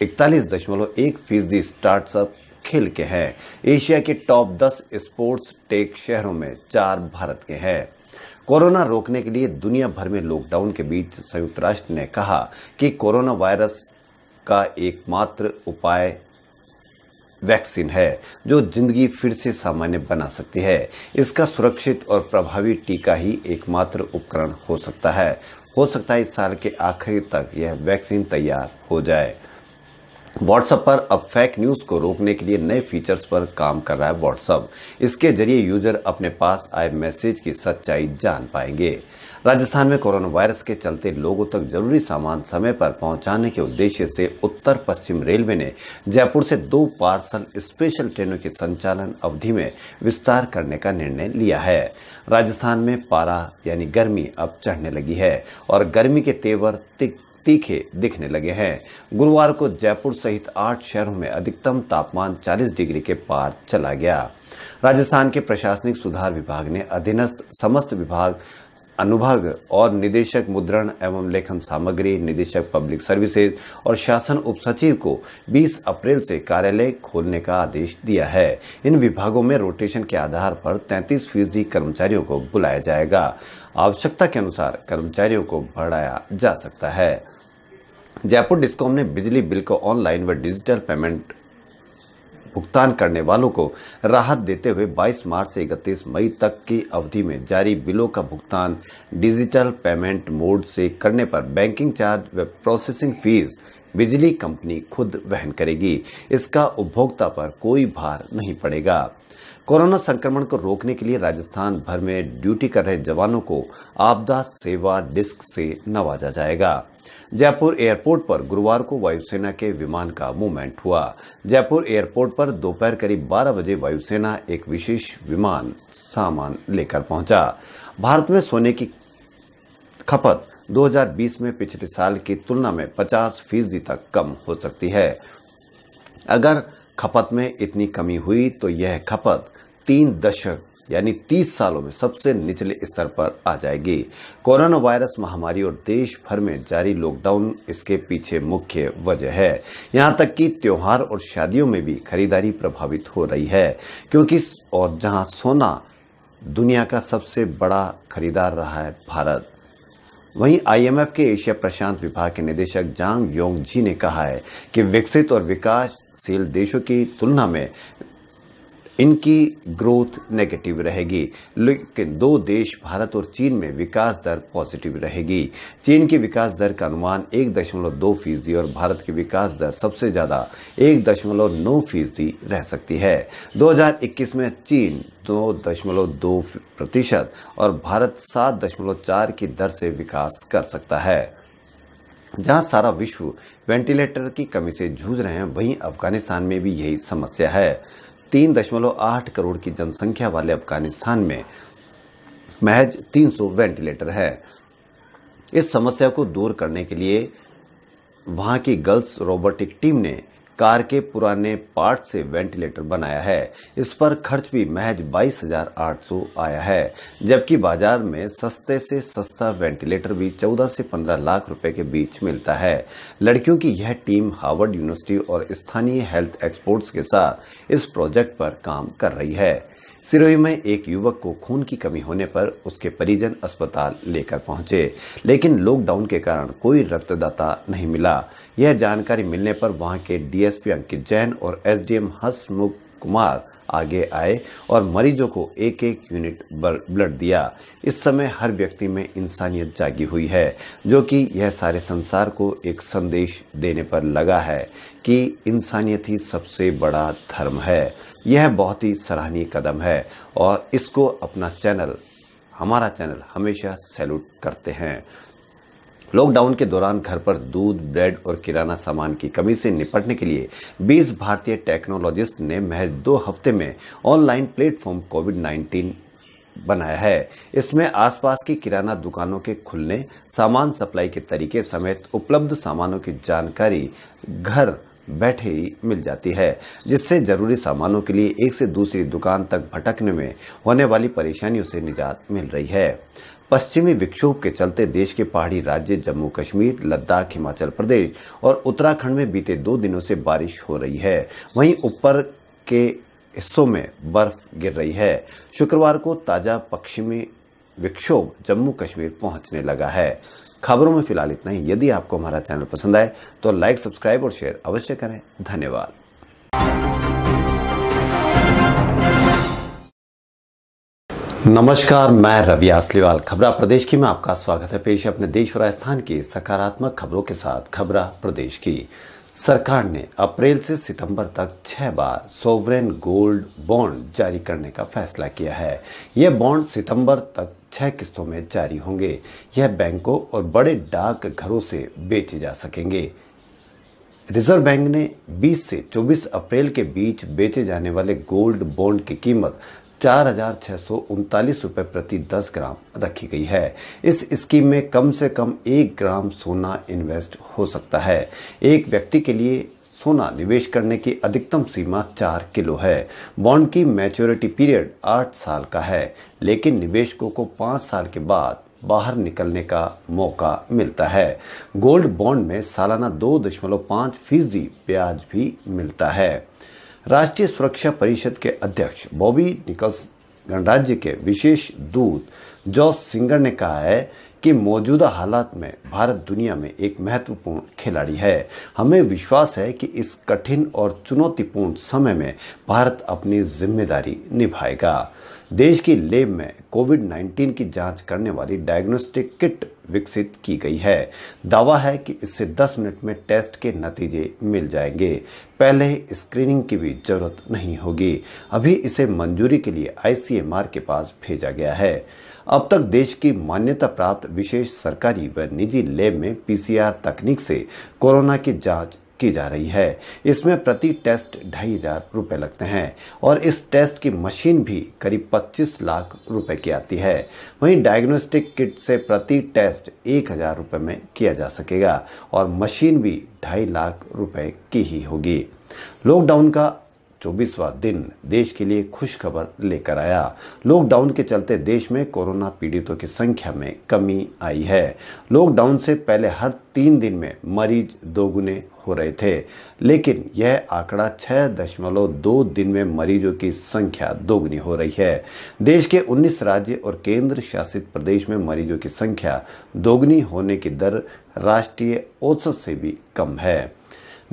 41.1% स्टार्टअप खेल के हैं। एशिया के टॉप 10 स्पोर्ट्स टेक शहरों में 4 भारत के हैं। कोरोना रोकने के लिए दुनिया भर में लॉकडाउन के बीच संयुक्त राष्ट्र ने कहा कि कोरोना वायरस का एकमात्र उपाय वैक्सीन है जो जिंदगी फिर से सामान्य बना सकती है। इसका सुरक्षित और प्रभावी टीका ही एकमात्र उपकरण हो सकता है। इस साल के आखिर तक यह वैक्सीन तैयार हो जाए। व्हाट्सएप पर अब फेक न्यूज को रोकने के लिए नए फीचर्स पर काम कर रहा है व्हाट्सएप। इसके जरिए यूजर अपने पास आए मैसेज की सच्चाई जान पाएंगे। राजस्थान में कोरोना वायरस के चलते लोगों तक जरूरी सामान समय पर पहुंचाने के उद्देश्य से उत्तर पश्चिम रेलवे ने जयपुर से 2 पार्सल स्पेशल ट्रेनों के संचालन अवधि में विस्तार करने का निर्णय लिया है। राजस्थान में पारा यानी गर्मी अब चढ़ने लगी है और गर्मी के तेवर तीखे दिखने लगे हैं। गुरुवार को जयपुर सहित 8 शहरों में अधिकतम तापमान 40 डिग्री के पार चला गया। राजस्थान के प्रशासनिक सुधार विभाग ने अधीनस्थ समस्त विभाग, अनुभाग और निदेशक मुद्रण एवं लेखन सामग्री, निदेशक पब्लिक सर्विसेज और शासन उप सचिव को 20 अप्रैल से कार्यालय खोलने का आदेश दिया है। इन विभागों में रोटेशन के आधार पर 33% कर्मचारियों को बुलाया जाएगा। आवश्यकता के अनुसार कर्मचारियों को बढ़ाया जा सकता है। जयपुर डिस्कॉम ने बिजली बिल को ऑनलाइन व डिजिटल पेमेंट भुगतान करने वालों को राहत देते हुए 22 मार्च से 31 मई तक की अवधि में जारी बिलों का भुगतान डिजिटल पेमेंट मोड से करने पर बैंकिंग चार्ज व प्रोसेसिंग फीस बिजली कंपनी खुद वहन करेगी। इसका उपभोक्ता पर कोई भार नहीं पड़ेगा। कोरोना संक्रमण को रोकने के लिए राजस्थान भर में ड्यूटी कर रहे जवानों को आपदा सेवा डिस्क से नवाजा जाएगा। जयपुर एयरपोर्ट पर गुरुवार को वायुसेना के विमान का मूवमेंट हुआ। जयपुर एयरपोर्ट पर दोपहर करीब 12 बजे वायुसेना एक विशेष विमान सामान लेकर पहुंचा। भारत में सोने की खपत 2020 में पिछले साल की तुलना में 50% तक कम हो सकती है। अगर खपत में इतनी कमी हुई तो यह खपत 3 दशक यानी 30 सालों में सबसे निचले स्तर पर आ जाएगी। कोरोना वायरस महामारी और देश भर में जारी लॉकडाउन इसके पीछे मुख्य वजह है। यहां तक कि त्योहार और शादियों में भी खरीदारी प्रभावित हो रही है, क्योंकि और जहां सोना दुनिया का सबसे बड़ा खरीदार रहा है भारत। वहीं आईएमएफ के एशिया प्रशांत विभाग के निदेशक जांग योंग जी ने कहा है कि विकसित और विकासशील देशों की तुलना में इनकी ग्रोथ नेगेटिव रहेगी, लेकिन 2 देश भारत और चीन में विकास दर पॉजिटिव रहेगी। चीन की विकास दर का अनुमान 1.2% और भारत की विकास दर सबसे ज्यादा 1.9% रह सकती है। 2021 में चीन 2.2% और भारत 7.4 की दर से विकास कर सकता है। जहां सारा विश्व वेंटिलेटर की कमी से जूझ रहे हैं, वहीं अफगानिस्तान में भी यही समस्या है। 3.8 करोड़ की जनसंख्या वाले अफगानिस्तान में महज 300 वेंटिलेटर है। इस समस्या को दूर करने के लिए वहां की गर्ल्स रोबोटिक टीम ने कार के पुराने पार्ट से वेंटिलेटर बनाया है। इस पर खर्च भी महज 22,800 आया है, जबकि बाजार में सस्ते से सस्ता वेंटिलेटर भी 14 से 15 लाख रुपए के बीच मिलता है। लड़कियों की यह टीम हार्वर्ड यूनिवर्सिटी और स्थानीय हेल्थ एक्सपर्ट्स के साथ इस प्रोजेक्ट पर काम कर रही है। सिरोही में एक युवक को खून की कमी होने पर उसके परिजन अस्पताल लेकर पहुंचे, लेकिन लॉकडाउन के कारण कोई रक्तदाता नहीं मिला। यह जानकारी मिलने पर वहां के डीएसपी अंकित जैन और एसडीएम हंसमुख कुमार आगे आए और मरीजों को एक एक यूनिट ब्लड दिया। इस समय हर व्यक्ति में इंसानियत जागी हुई है, जो कि यह सारे संसार को एक संदेश देने पर लगा है कि इंसानियत ही सबसे बड़ा धर्म है। यह बहुत ही सराहनीय कदम है और इसको अपना चैनल, हमारा चैनल हमेशा सैल्यूट करते हैं। लॉकडाउन के दौरान घर पर दूध, ब्रेड और किराना सामान की कमी से निपटने के लिए 20 भारतीय टेक्नोलॉजिस्ट ने महज 2 हफ्ते में ऑनलाइन प्लेटफॉर्म कोविड-19 बनाया है। इसमें आसपास की किराना दुकानों के खुलने, सामान सप्लाई के तरीके समेत उपलब्ध सामानों की जानकारी घर बैठे ही मिल जाती है, जिससे जरूरी सामानों के लिए एक से दूसरी दुकान तक भटकने में होने वाली परेशानियों से निजात मिल रही है। पश्चिमी विक्षोभ के चलते देश के पहाड़ी राज्य जम्मू कश्मीर, लद्दाख, हिमाचल प्रदेश और उत्तराखंड में बीते 2 दिनों से बारिश हो रही है। वहीं ऊपर के हिस्सों में बर्फ गिर रही है। शुक्रवार को ताजा पश्चिमी विक्षोभ जम्मू कश्मीर पहुंचने लगा है। खबरों में फिलहाल इतना ही। यदि आपको हमारा चैनल पसंद आए तो लाइक, सब्सक्राइब और शेयर अवश्य करें। धन्यवाद। नमस्कार, मैं रवि आसलीवाल। खबरा प्रदेश की में आपका स्वागत है। पेश है अपने देश और राजस्थान की सकारात्मक खबरों के साथ खबरा प्रदेश की। सरकार ने अप्रैल से सितंबर तक 6 बार सोवरेन गोल्ड बॉन्ड जारी करने का फैसला किया है। यह बॉन्ड सितंबर तक 6 किस्तों में जारी होंगे। यह बैंकों और बड़े डाक घरों से बेचे जा सकेंगे। रिजर्व बैंक ने 20 से 24 अप्रैल के बीच बेचे जाने वाले गोल्ड बॉन्ड की कीमत 4,639 रुपये प्रति 10 ग्राम रखी गई है। इस स्कीम में कम से कम 1 ग्राम सोना इन्वेस्ट हो सकता है। एक व्यक्ति के लिए सोना निवेश करने की अधिकतम सीमा 4 किलो है। बॉन्ड की मैच्योरिटी पीरियड 8 साल का है, लेकिन निवेशकों को 5 साल के बाद बाहर निकलने का मौका मिलता है। गोल्ड बॉन्ड में सालाना 2.5% ब्याज भी मिलता है। राष्ट्रीय सुरक्षा परिषद के अध्यक्ष बॉबी निकल्स गणराज्य के विशेष दूत जॉस सिंगर ने कहा है कि मौजूदा हालात में भारत दुनिया में एक महत्वपूर्ण खिलाड़ी है। हमें विश्वास है कि इस कठिन और चुनौतीपूर्ण समय में भारत अपनी जिम्मेदारी निभाएगा। देश की लैब में कोविड-19 की जांच करने वाली डायग्नोस्टिक किट विकसित की गई है। दावा है कि इससे 10 मिनट में टेस्ट के नतीजे मिल जाएंगे। पहले स्क्रीनिंग की भी जरूरत नहीं होगी। अभी इसे मंजूरी के लिए ICMR के पास भेजा गया है। अब तक देश की मान्यता प्राप्त विशेष सरकारी व निजी लैब में PCR तकनीक से कोरोना की जांच की जा रही है। इसमें प्रति टेस्ट 2,500 रुपए लगते हैं और इस टेस्ट की मशीन भी करीब 25 लाख रुपए की आती है। वहीं डायग्नोस्टिक किट से प्रति टेस्ट 1,000 रुपए में किया जा सकेगा और मशीन भी 2.5 लाख रुपए की ही होगी। लॉकडाउन का 24वां दिन देश के लिए खुशखबर लेकर आया। लॉकडाउन के चलते देश में कोरोना पीड़ितों की संख्या में कमी आई है। लॉकडाउन से पहले हर 3 दिन में मरीज दोगुने हो रहे थे, लेकिन यह आंकड़ा 6.2 दिन में मरीजों की संख्या दोगुनी हो रही है। देश के 19 राज्य और केंद्र शासित प्रदेश में मरीजों की संख्या दोगुनी होने की दर राष्ट्रीय औसत से भी कम है।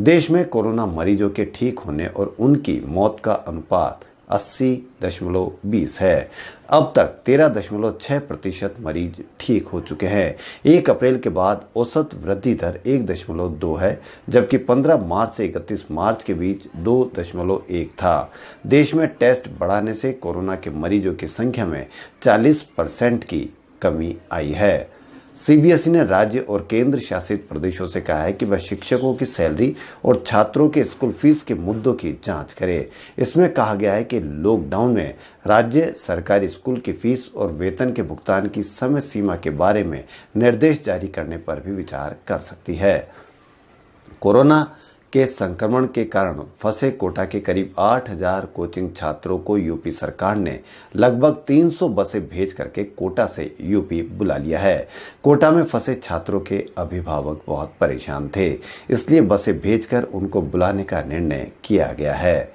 देश में कोरोना मरीजों के ठीक होने और उनकी मौत का अनुपात 80.20 है। अब तक 13.6% मरीज ठीक हो चुके हैं। 1 अप्रैल के बाद औसत वृद्धि दर 1.2 है, जबकि 15 मार्च से 31 मार्च के बीच 2.1 था। देश में टेस्ट बढ़ाने से कोरोना के मरीजों की संख्या में 40% की कमी आई है। CBSE ने राज्य और केंद्र शासित प्रदेशों से कहा है कि वह शिक्षकों की सैलरी और छात्रों के स्कूल फीस के मुद्दों की जांच करे। इसमें कहा गया है कि लॉकडाउन में राज्य सरकारी स्कूल की फीस और वेतन के भुगतान की समय सीमा के बारे में निर्देश जारी करने पर भी विचार कर सकती है। कोरोना के संक्रमण के कारण फंसे कोटा के करीब 8,000 कोचिंग छात्रों को यूपी सरकार ने लगभग 300 बसें भेज करके कोटा से यूपी बुला लिया है। कोटा में फंसे छात्रों के अभिभावक बहुत परेशान थे, इसलिए बसें भेजकर उनको बुलाने का निर्णय किया गया है।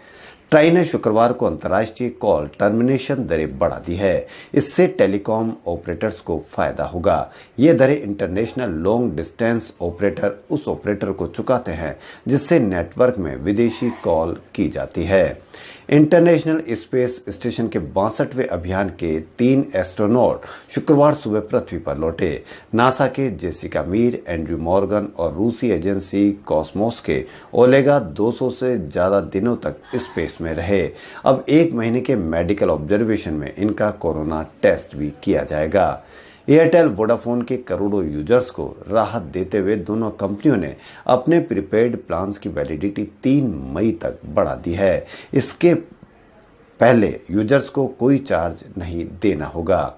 ट्राई ने शुक्रवार को अंतर्राष्ट्रीय कॉल टर्मिनेशन दरें बढ़ा दी है। इससे टेलीकॉम ऑपरेटर्स को फायदा होगा। ये दरें इंटरनेशनल लॉन्ग डिस्टेंस ऑपरेटर उस ऑपरेटर को चुकाते हैं जिससे नेटवर्क में विदेशी कॉल की जाती है। इंटरनेशनल स्पेस स्टेशन के 62वें अभियान के 3 एस्ट्रोनॉट शुक्रवार सुबह पृथ्वी पर लौटे। नासा के जेसिका मीर, एंड्रयू मॉर्गन और रूसी एजेंसी कॉस्मोस के ओलेगा 200 से ज्यादा दिनों तक स्पेस में रहे। अब 1 महीने के मेडिकल ऑब्जर्वेशन में इनका कोरोना टेस्ट भी किया जाएगा। एयरटेल वोडाफोन के करोड़ों यूजर्स को राहत देते हुए दोनों कंपनियों ने अपने प्रीपेड प्लान्स की वैलिडिटी 3 मई तक बढ़ा दी है। इसके पहले यूजर्स को कोई चार्ज नहीं देना होगा।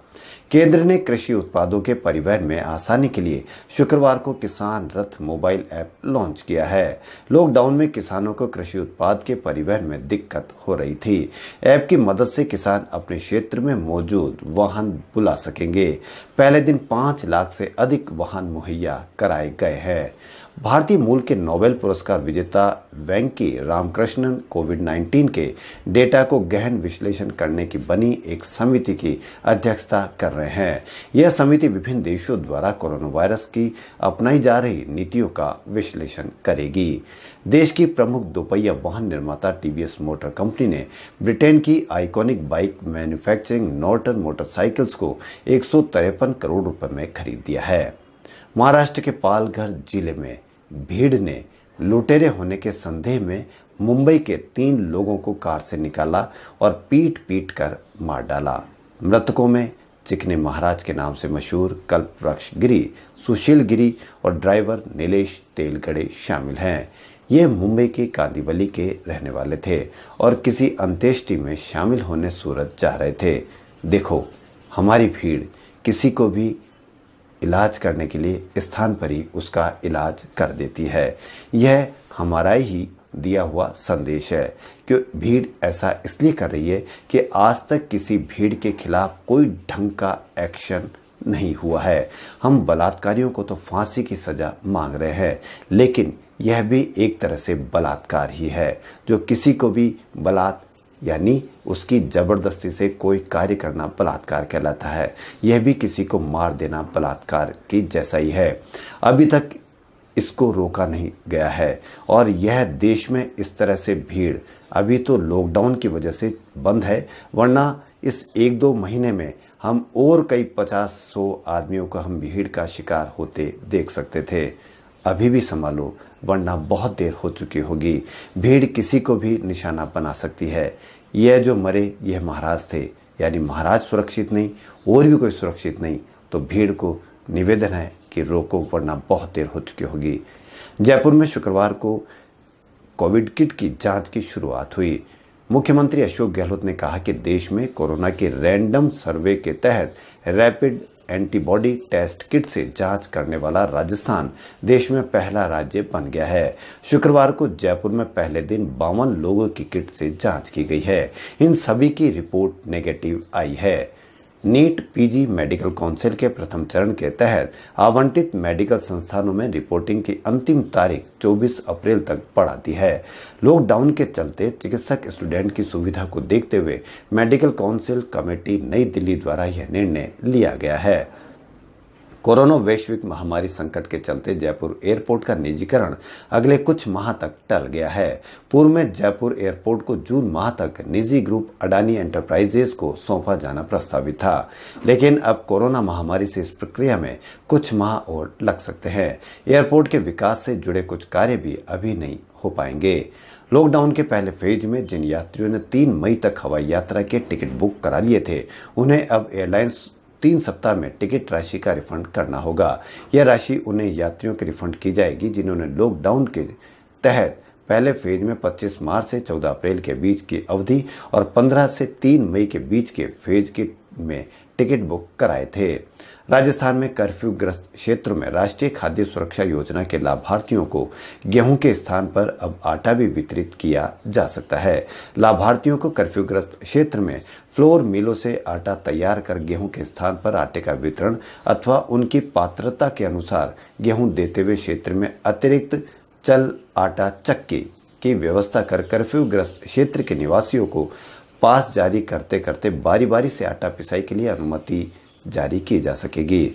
केंद्र ने कृषि उत्पादों के परिवहन में आसानी के लिए शुक्रवार को किसान रथ मोबाइल ऐप लॉन्च किया है। लॉकडाउन में किसानों को कृषि उत्पाद के परिवहन में दिक्कत हो रही थी। ऐप की मदद से किसान अपने क्षेत्र में मौजूद वाहन बुला सकेंगे। पहले दिन 5 लाख से अधिक वाहन मुहैया कराए गए हैं। भारतीय मूल के नोबेल पुरस्कार विजेता वेंकी रामकृष्णन कोविड-19 के डेटा को गहन विश्लेषण करने की बनी एक समिति की अध्यक्षता कर रहे हैं। यह समिति विभिन्न देशों द्वारा कोरोना वायरस की अपनाई जा रही नीतियों का विश्लेषण करेगी। देश की प्रमुख दोपहिया वाहन निर्माता टीवीएस मोटर कंपनी ने ब्रिटेन की iconic bike manufacturing Norton motorcycles को 153 करोड़ रुपए में खरीद दिया है। महाराष्ट्र के पालघर जिले में भीड़ ने लुटेरे होने के संदेह में मुंबई के 3 लोगों को कार से निकाला और पीट पीट कर मार डाला। मृतकों में चिकने महाराज के नाम से मशहूर कल्पवृक्ष गिरी, सुशील गिरी और ड्राइवर नीलेश तेलगड़े शामिल हैं। ये मुंबई के कांदिवली के रहने वाले थे और किसी अंत्येष्टि में शामिल होने सूरत जा रहे थे। देखो, हमारी भीड़ किसी को भी इलाज करने के लिए स्थान पर ही उसका इलाज कर देती है। यह हमारा ही दिया हुआ संदेश है कि भीड़ ऐसा इसलिए कर रही है कि आज तक किसी भीड़ के खिलाफ कोई ढंग का एक्शन नहीं हुआ है। हम बलात्कारियों को तो फांसी की सजा मांग रहे हैं, लेकिन यह भी एक तरह से बलात्कार ही है। जो किसी को भी यानी उसकी जबरदस्ती से कोई कार्य करना बलात्कार कहलाता है। यह भी किसी को मार देना बलात्कार की जैसा ही है। अभी तक इसको रोका नहीं गया है और यह देश में इस तरह से भीड़ अभी तो लॉकडाउन की वजह से बंद है, वरना इस 1-2 महीने में हम और कई 50-100 आदमियों को हम भीड़ का शिकार होते देख सकते थे। अभी भी संभालो, वरना बहुत देर हो चुकी होगी। भीड़ किसी को भी निशाना बना सकती है। यह जो मरे यह महाराज थे, यानी महाराज सुरक्षित नहीं, और भी कोई सुरक्षित नहीं। तो भीड़ को निवेदन है कि रोको, वरना बहुत देर हो चुकी होगी। जयपुर में शुक्रवार को कोविड किट की जांच की शुरुआत हुई। मुख्यमंत्री अशोक गहलोत ने कहा कि देश में कोरोना के रैंडम सर्वे के तहत रैपिड एंटीबॉडी टेस्ट किट से जांच करने वाला राजस्थान देश में पहला राज्य बन गया है। शुक्रवार को जयपुर में पहले दिन 52 लोगों की किट से जांच की गई है। इन सभी की रिपोर्ट नेगेटिव आई है। नीट पीजी मेडिकल काउंसिल के प्रथम चरण के तहत आवंटित मेडिकल संस्थानों में रिपोर्टिंग की अंतिम तारीख 24 अप्रैल तक बढ़ा दी है। लॉकडाउन के चलते चिकित्सक स्टूडेंट की सुविधा को देखते हुए मेडिकल काउंसिल कमेटी नई दिल्ली द्वारा यह निर्णय लिया गया है। कोरोना वैश्विक महामारी संकट के चलते जयपुर एयरपोर्ट का निजीकरण अगले कुछ माह तक टल गया है। पूर्व में जयपुर एयरपोर्ट को जून माह तक निजी ग्रुप अडानी एंटरप्राइजेज को सौंपा जाना प्रस्तावित था, लेकिन अब कोरोना महामारी से इस प्रक्रिया में कुछ माह और लग सकते हैं। एयरपोर्ट के विकास से जुड़े कुछ कार्य भी अभी नहीं हो पाएंगे। लॉकडाउन के पहले फेज में जिन यात्रियों ने 3 मई तक हवाई यात्रा के टिकट बुक करा लिए थे, उन्हें अब एयरलाइंस 3 सप्ताह में टिकट राशि का रिफंड करना होगा। यह राशि उन्हें यात्रियों के रिफंड की जाएगी जिन्होंने लॉकडाउन के तहत पहले फेज में 25 मार्च से 14 अप्रैल के बीच की अवधि और 15 से 3 मई के बीच के फेज में टिकट बुक कराए थे। राजस्थान में कर्फ्यू ग्रस्त क्षेत्रों में राष्ट्रीय खाद्य सुरक्षा योजना के लाभार्थियों को गेहूं के स्थान पर अब आटा भी वितरित किया जा सकता है। लाभार्थियों को कर्फ्यू ग्रस्त क्षेत्र में फ्लोर मिलों से आटा तैयार कर गेहूं के स्थान पर आटे का वितरण अथवा उनकी पात्रता के अनुसार गेहूं देते हुए क्षेत्र में अतिरिक्त चल आटा चक्की की व्यवस्था कर कर्फ्यू ग्रस्त क्षेत्र के निवासियों को पास जारी करते करते बारी बारी से आटा पिसाई के लिए अनुमति जारी की जा सकेगी।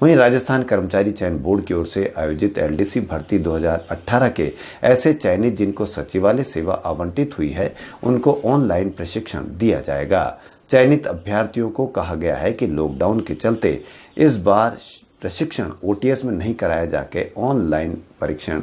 वहीं राजस्थान कर्मचारी चयन बोर्ड की ओर से आयोजित एलडीसी भर्ती 2018 के ऐसे चयनित जिनको सचिवालय सेवा आवंटित हुई है, उनको ऑनलाइन प्रशिक्षण दिया जाएगा। चयनित अभ्यर्थियों को कहा गया है कि लॉकडाउन के चलते इस बार प्रशिक्षण ओटीएस में नहीं कराया जाके ऑनलाइन परीक्षण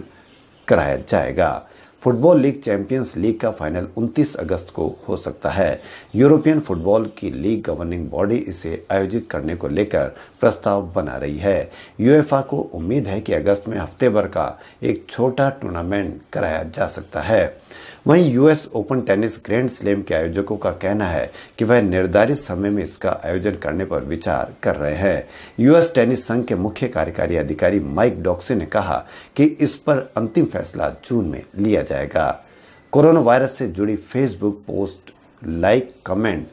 कराया जाएगा। फुटबॉल लीग चैंपियंस लीग का फाइनल 29 अगस्त को हो सकता है। यूरोपियन फुटबॉल की लीग गवर्निंग बॉडी इसे आयोजित करने को लेकर प्रस्ताव बना रही है। यूएफए को उम्मीद है कि अगस्त में हफ्ते भर का एक छोटा टूर्नामेंट कराया जा सकता है। वहीं US open tennis grand slam के आयोजकों का कहना है कि वह निर्धारित समय में इसका आयोजन करने पर विचार कर रहे हैं। यूएस टेनिस संघ के मुख्य कार्यकारी अधिकारी माइक डॉक्से ने कहा कि इस पर अंतिम फैसला जून में लिया जाएगा। कोरोना वायरस से जुड़ी फेसबुक पोस्ट, लाइक, कमेंट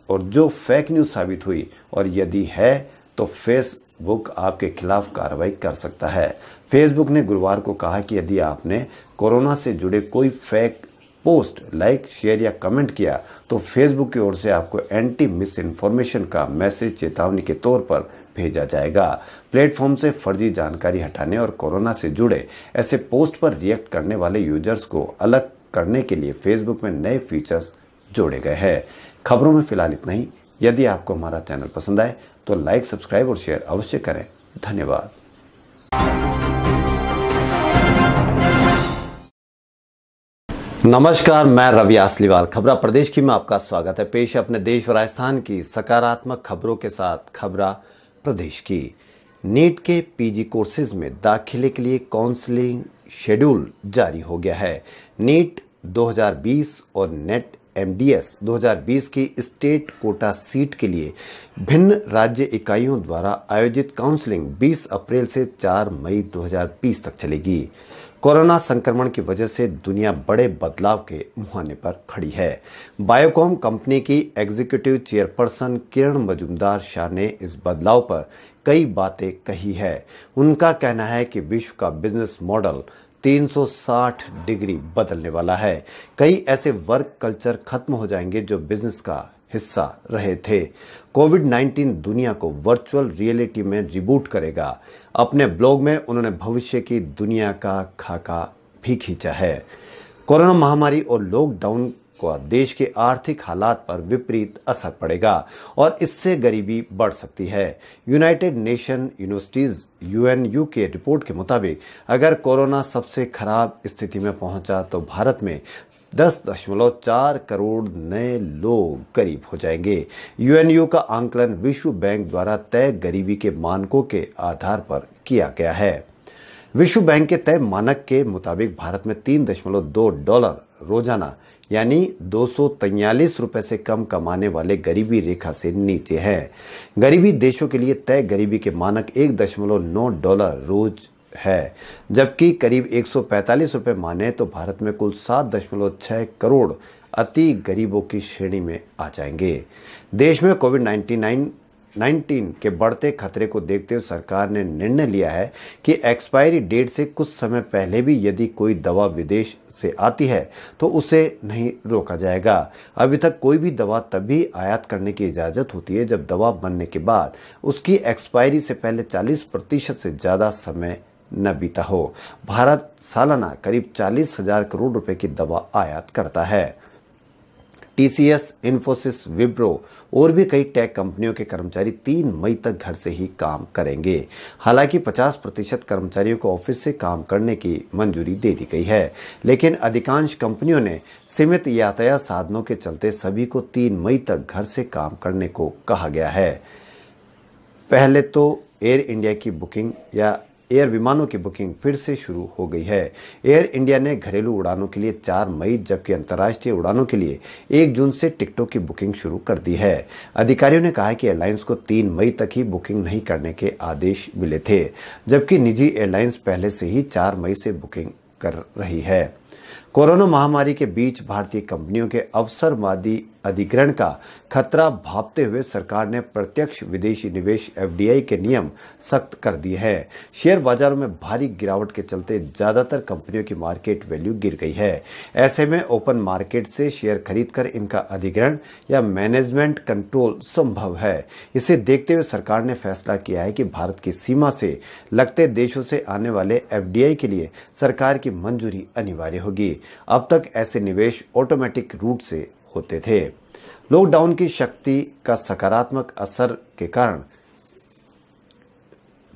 और जो फेक न्यूज साबित हुई और यदि है तो फेसबुक आपके खिलाफ कार्रवाई कर सकता है। फेसबुक ने गुरुवार को कहा कि यदि आपने कोरोना से जुड़े कोई फेक पोस्ट, लाइक, शेयर या कमेंट किया तो फेसबुक की ओर से आपको एंटी मिस इन्फॉर्मेशन का मैसेज चेतावनी के तौर पर भेजा जाएगा। प्लेटफॉर्म से फर्जी जानकारी हटाने और कोरोना से जुड़े ऐसे पोस्ट पर रिएक्ट करने वाले यूजर्स को अलग करने के लिए फेसबुक में नए फीचर्स जोड़े गए हैं। खबरों में फिलहाल इतना ही। यदि आपको हमारा चैनल पसंद आए तो लाइक, सब्सक्राइब और शेयर अवश्य करें। धन्यवाद। नमस्कार, मैं रवि आसलीवाल। खबरा प्रदेश की में आपका स्वागत है। पेश है अपने देश व राजस्थान की सकारात्मक खबरों के साथ खबरा प्रदेश की। नीट के पीजी कोर्सेज में दाखिले के लिए काउंसलिंग शेड्यूल जारी हो गया है। नीट 2020 और नेट एमडीएस 2020 की स्टेट कोटा सीट के लिए भिन्न राज्य इकाइयों द्वारा आयोजित काउंसलिंग 20 अप्रैल से 4 मई 2020 तक चलेगी। कोरोना संक्रमण की वजह से दुनिया बड़े बदलाव के मुहाने पर खड़ी है। बायोकॉम कंपनी की एग्जीक्यूटिव चेयरपर्सन किरण मजूमदार शाह ने इस बदलाव पर कई बातें कही है। उनका कहना है कि विश्व का बिजनेस मॉडल 360 डिग्री बदलने वाला है। कई ऐसे वर्क कल्चर खत्म हो जाएंगे जो बिजनेस का हिस्सा रहे थे। कोविड-19 दुनिया को वर्चुअल रियलिटी में रिबूट करेगा। अपने ब्लॉग में उन्होंने भविष्य की दुनिया का खाका भी खींचा है। कोरोना महामारी और लॉकडाउन का देश के आर्थिक हालात पर विपरीत असर पड़ेगा और इससे गरीबी बढ़ सकती है। यूनाइटेड नेशन यूनिवर्सिटीज यूएनयू के रिपोर्ट के मुताबिक अगर कोरोना सबसे खराब स्थिति में पहुंचा तो भारत में 10.4 करोड़ नए लोग गरीब हो जाएंगे। यूएनयू का आंकलन विश्व बैंक द्वारा तय गरीबी के मानकों के आधार पर किया गया है। विश्व बैंक के तय मानक के मुताबिक भारत में $3.2 रोजाना यानी 243 रुपए से कम कमाने वाले गरीबी रेखा से नीचे हैं। गरीबी देशों के लिए तय गरीबी के मानक $1.9 रोज है, जबकि करीब 145 रुपए माने तो भारत में कुल 7.6 करोड़ अति गरीबों की श्रेणी में आ जाएंगे। देश में कोविड-19 के बढ़ते खतरे को देखते हुए सरकार ने निर्णय लिया है कि एक्सपायरी डेट से कुछ समय पहले भी यदि कोई दवा विदेश से आती है तो उसे नहीं रोका जाएगा। अभी तक कोई भी दवा तभी आयात करने की इजाज़त होती है जब दवा बनने के बाद उसकी एक्सपायरी से पहले 40% से ज़्यादा समय न बीता हो। भारत सालाना करीब 40,000 करोड़ रुपए की दवा आयात करता है। टीसीएस, इन्फोसिस, विप्रो और भी कई टेक कंपनियों के कर्मचारी 3 मई तक घर से ही काम करेंगे। हालांकि 50% कर्मचारियों को ऑफिस से काम करने की मंजूरी दे दी गई है, लेकिन अधिकांश कंपनियों ने सीमित यातायात साधनों के चलते सभी को 3 मई तक घर से काम करने को कहा गया है। पहले तो एयर इंडिया की बुकिंग या एयर विमानों की बुकिंग फिर से शुरू हो गई है। एयर इंडिया ने घरेलू उड़ानों के लिए 4 मई जबकि अंतर्राष्ट्रीय उड़ानों के लिए 1 जून से टिकटों की बुकिंग शुरू कर दी है। अधिकारियों ने कहा कि एयरलाइंस को 3 मई तक ही बुकिंग नहीं करने के आदेश मिले थे, जबकि निजी एयरलाइंस पहले से ही 4 मई से बुकिंग कर रही है। कोरोना महामारी के बीच भारतीय कंपनियों के अवसरवादी अधिग्रहण का खतरा भांपते हुए सरकार ने प्रत्यक्ष विदेशी निवेश एफडीआई के नियम सख्त कर दिए हैं। शेयर बाजारों में भारी गिरावट के चलते ज्यादातर कंपनियों की मार्केट वैल्यू गिर गई है। ऐसे में ओपन मार्केट से शेयर खरीदकर इनका अधिग्रहण या मैनेजमेंट कंट्रोल संभव है। इसे देखते हुए सरकार ने फैसला किया है कि भारत की सीमा से लगते देशों से आने वाले एफडीआई के लिए सरकार की मंजूरी अनिवार्य होगी। अब तक ऐसे निवेश ऑटोमेटिक रूट से होते थे। लॉकडाउन की शक्ति का सकारात्मक असर के कारण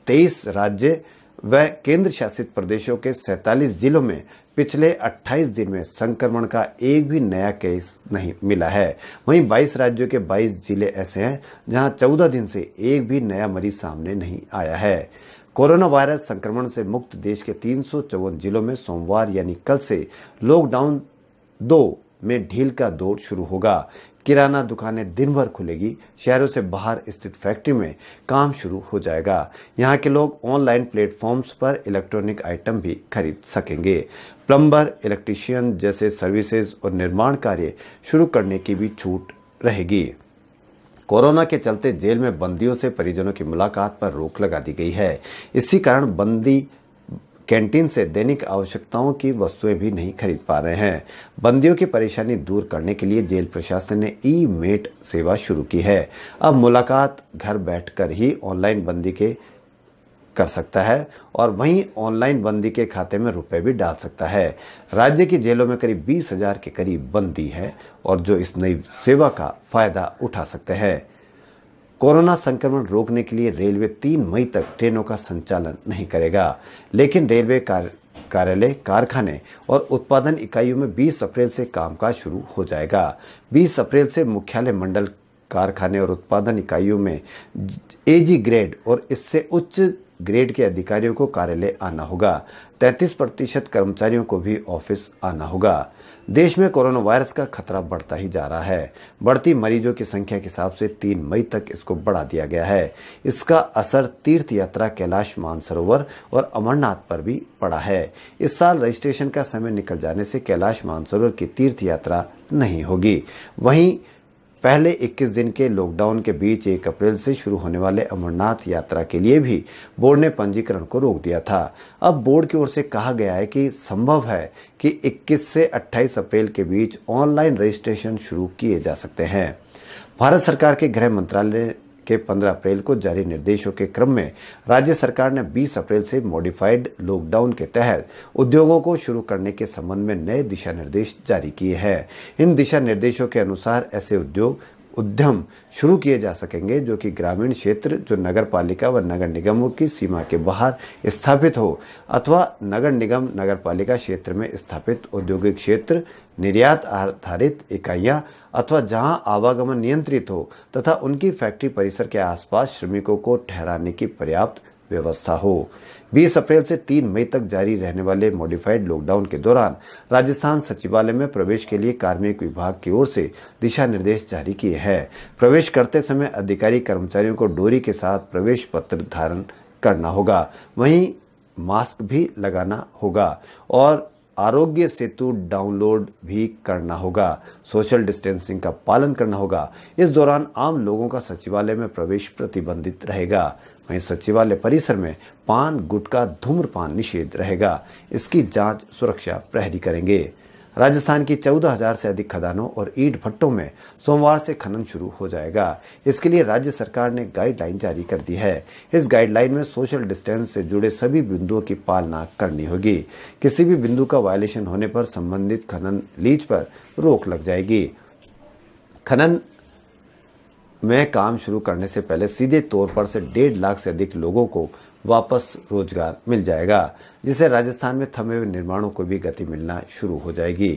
23 राज्य व केंद्र शासित प्रदेशों के 47 जिलों में पिछले 28 दिन में संक्रमण का एक भी नया केस नहीं मिला है। वहीं 22 राज्यों के 22 जिले ऐसे हैं जहां 14 दिन से एक भी नया मरीज सामने नहीं आया है। कोरोना वायरस संक्रमण से मुक्त देश के 354 जिलों में सोमवार यानी कल से लॉकडाउन 2 में ढील का दौर शुरू होगा। किराना दुकानें दिन भर खुलेगी। शहरों से बाहर स्थित फैक्ट्री में काम शुरू हो जाएगा। यहाँ के लोग ऑनलाइन प्लेटफॉर्म्स पर इलेक्ट्रॉनिक आइटम भी खरीद सकेंगे। प्लम्बर, इलेक्ट्रीशियन जैसे सर्विसेज और निर्माण कार्य शुरू करने की भी छूट रहेगी। कोरोना के चलते जेल में बंदियों से परिजनों की मुलाकात पर रोक लगा दी गई है। इसी कारण बंदी कैंटीन से दैनिक आवश्यकताओं की वस्तुएं भी नहीं खरीद पा रहे हैं। बंदियों की परेशानी दूर करने के लिए जेल प्रशासन ने ई-मेट सेवा शुरू की है। अब मुलाकात घर बैठकर ही ऑनलाइन बंदी के कर सकता है और वहीं ऑनलाइन बंदी के खाते में रुपए भी डाल सकता है। राज्य की जेलों में करीब 20,000 के करीब बंदी है और जो इस नई सेवा का फायदा उठा सकते हैं। कोरोना संक्रमण रोकने के लिए रेलवे 3 मई तक ट्रेनों का संचालन नहीं करेगा, लेकिन रेलवे कार्यालय, कारखाने और उत्पादन इकाइयों में 20 अप्रैल से कामकाज शुरू हो जाएगा। 20 अप्रैल से मुख्यालय, मंडल, कारखाने और उत्पादन इकाइयों में एजी ग्रेड और इससे उच्च ग्रेड के अधिकारियों को कार्यालय आना होगा। 33% कर्मचारियों को भी ऑफिस आना होगा। देश में कोरोना वायरस का खतरा बढ़ता ही जा रहा है। बढ़ती मरीजों की संख्या के हिसाब से 3 मई तक इसको बढ़ा दिया गया है। इसका असर तीर्थ यात्रा कैलाश मानसरोवर और अमरनाथ पर भी पड़ा है। इस साल रजिस्ट्रेशन का समय निकल जाने से कैलाश मानसरोवर की तीर्थ यात्रा नहीं होगी। वहीं पहले 21 दिन के लॉकडाउन के बीच 1 अप्रैल से शुरू होने वाले अमरनाथ यात्रा के लिए भी बोर्ड ने पंजीकरण को रोक दिया था। अब बोर्ड की ओर से कहा गया है कि संभव है कि 21 से 28 अप्रैल के बीच ऑनलाइन रजिस्ट्रेशन शुरू किए जा सकते हैं। भारत सरकार के गृह मंत्रालय के 15 अप्रैल को जारी निर्देशों के क्रम में राज्य सरकार ने 20 अप्रैल से मॉडिफाइड लॉकडाउन के तहत उद्योगों को शुरू करने के संबंध में नए दिशा निर्देश जारी किए हैं। इन दिशा निर्देशों के अनुसार ऐसे उद्यम शुरू किए जा सकेंगे जो कि ग्रामीण क्षेत्र, जो नगर पालिका व नगर निगमों की सीमा के बाहर स्थापित हो अथवा नगर निगम नगर पालिका क्षेत्र में स्थापित औद्योगिक क्षेत्र, निर्यात आधारित इकाइयां अथवा जहां आवागमन नियंत्रित हो तथा उनकी फैक्ट्री परिसर के आसपास श्रमिकों को ठहराने की पर्याप्त व्यवस्था हो। 20 अप्रैल से 3 मई तक जारी रहने वाले मॉडिफाइड लॉकडाउन के दौरान राजस्थान सचिवालय में प्रवेश के लिए कार्मिक विभाग की ओर से दिशा निर्देश जारी किए हैं। प्रवेश करते समय अधिकारी कर्मचारियों को डोरी के साथ प्रवेश पत्र धारण करना होगा। वहीं मास्क भी लगाना होगा और आरोग्य सेतु डाउनलोड भी करना होगा। सोशल डिस्टेंसिंग का पालन करना होगा। इस दौरान आम लोगों का सचिवालय में प्रवेश प्रतिबंधित रहेगा। वहीं सचिवालय परिसर में पान, गुटखा, धूम्रपान निषेध रहेगा। इसकी जांच सुरक्षा प्रहरी करेंगे। राजस्थान की 14,000 से अधिक खदानों और ईंट भट्टों में सोमवार से खनन शुरू हो जाएगा। इसके लिए राज्य सरकार ने गाइडलाइन जारी कर दी है। इस गाइडलाइन में सोशल डिस्टेंस से जुड़े सभी बिंदुओं की पालना करनी होगी। किसी भी बिंदु का वायलेशन होने पर संबंधित खनन लीज पर रोक लग जाएगी। खनन में काम शुरू करने से पहले सीधे तौर पर से 1.5 लाख से अधिक लोगों को वापस रोजगार मिल जाएगा, जिससे राजस्थान में थमे हुए निर्माणों को भी गति मिलना शुरू हो जाएगी।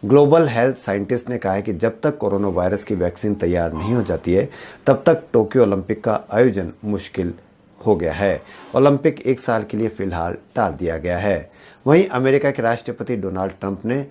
ग्लोबल हेल्थ साइंटिस्ट ने कहा है कि जब तक कोरोना वायरस की वैक्सीन तैयार नहीं हो जाती है तब तक टोक्यो ओलंपिक का आयोजन मुश्किल हो गया है। ओलंपिक 1 साल के लिए फिलहाल टाल दिया गया है। वहीं अमेरिका के राष्ट्रपति डोनाल्ड ट्रंप ने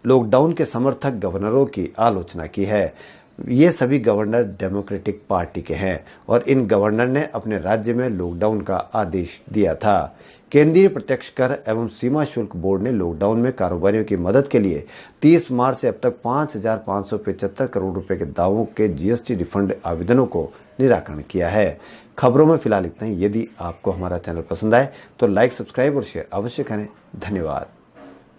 लॉकडाउन के समर्थक गवर्नरों की आलोचना की है। ये सभी गवर्नर डेमोक्रेटिक पार्टी के हैं और इन गवर्नर ने अपने राज्य में लॉकडाउन का आदेश दिया था। केंद्रीय प्रत्यक्ष कर एवं सीमा शुल्क बोर्ड ने लॉकडाउन में कारोबारियों की मदद के लिए 30 मार्च से अब तक 5,575 करोड़ रुपए के दावों के जीएसटी रिफंड आवेदनों को निराकरण किया है। खबरों में फिलहाल इतना ही। यदि आपको हमारा चैनल पसंद आए तो लाइक, सब्सक्राइब और शेयर अवश्य करें। धन्यवाद।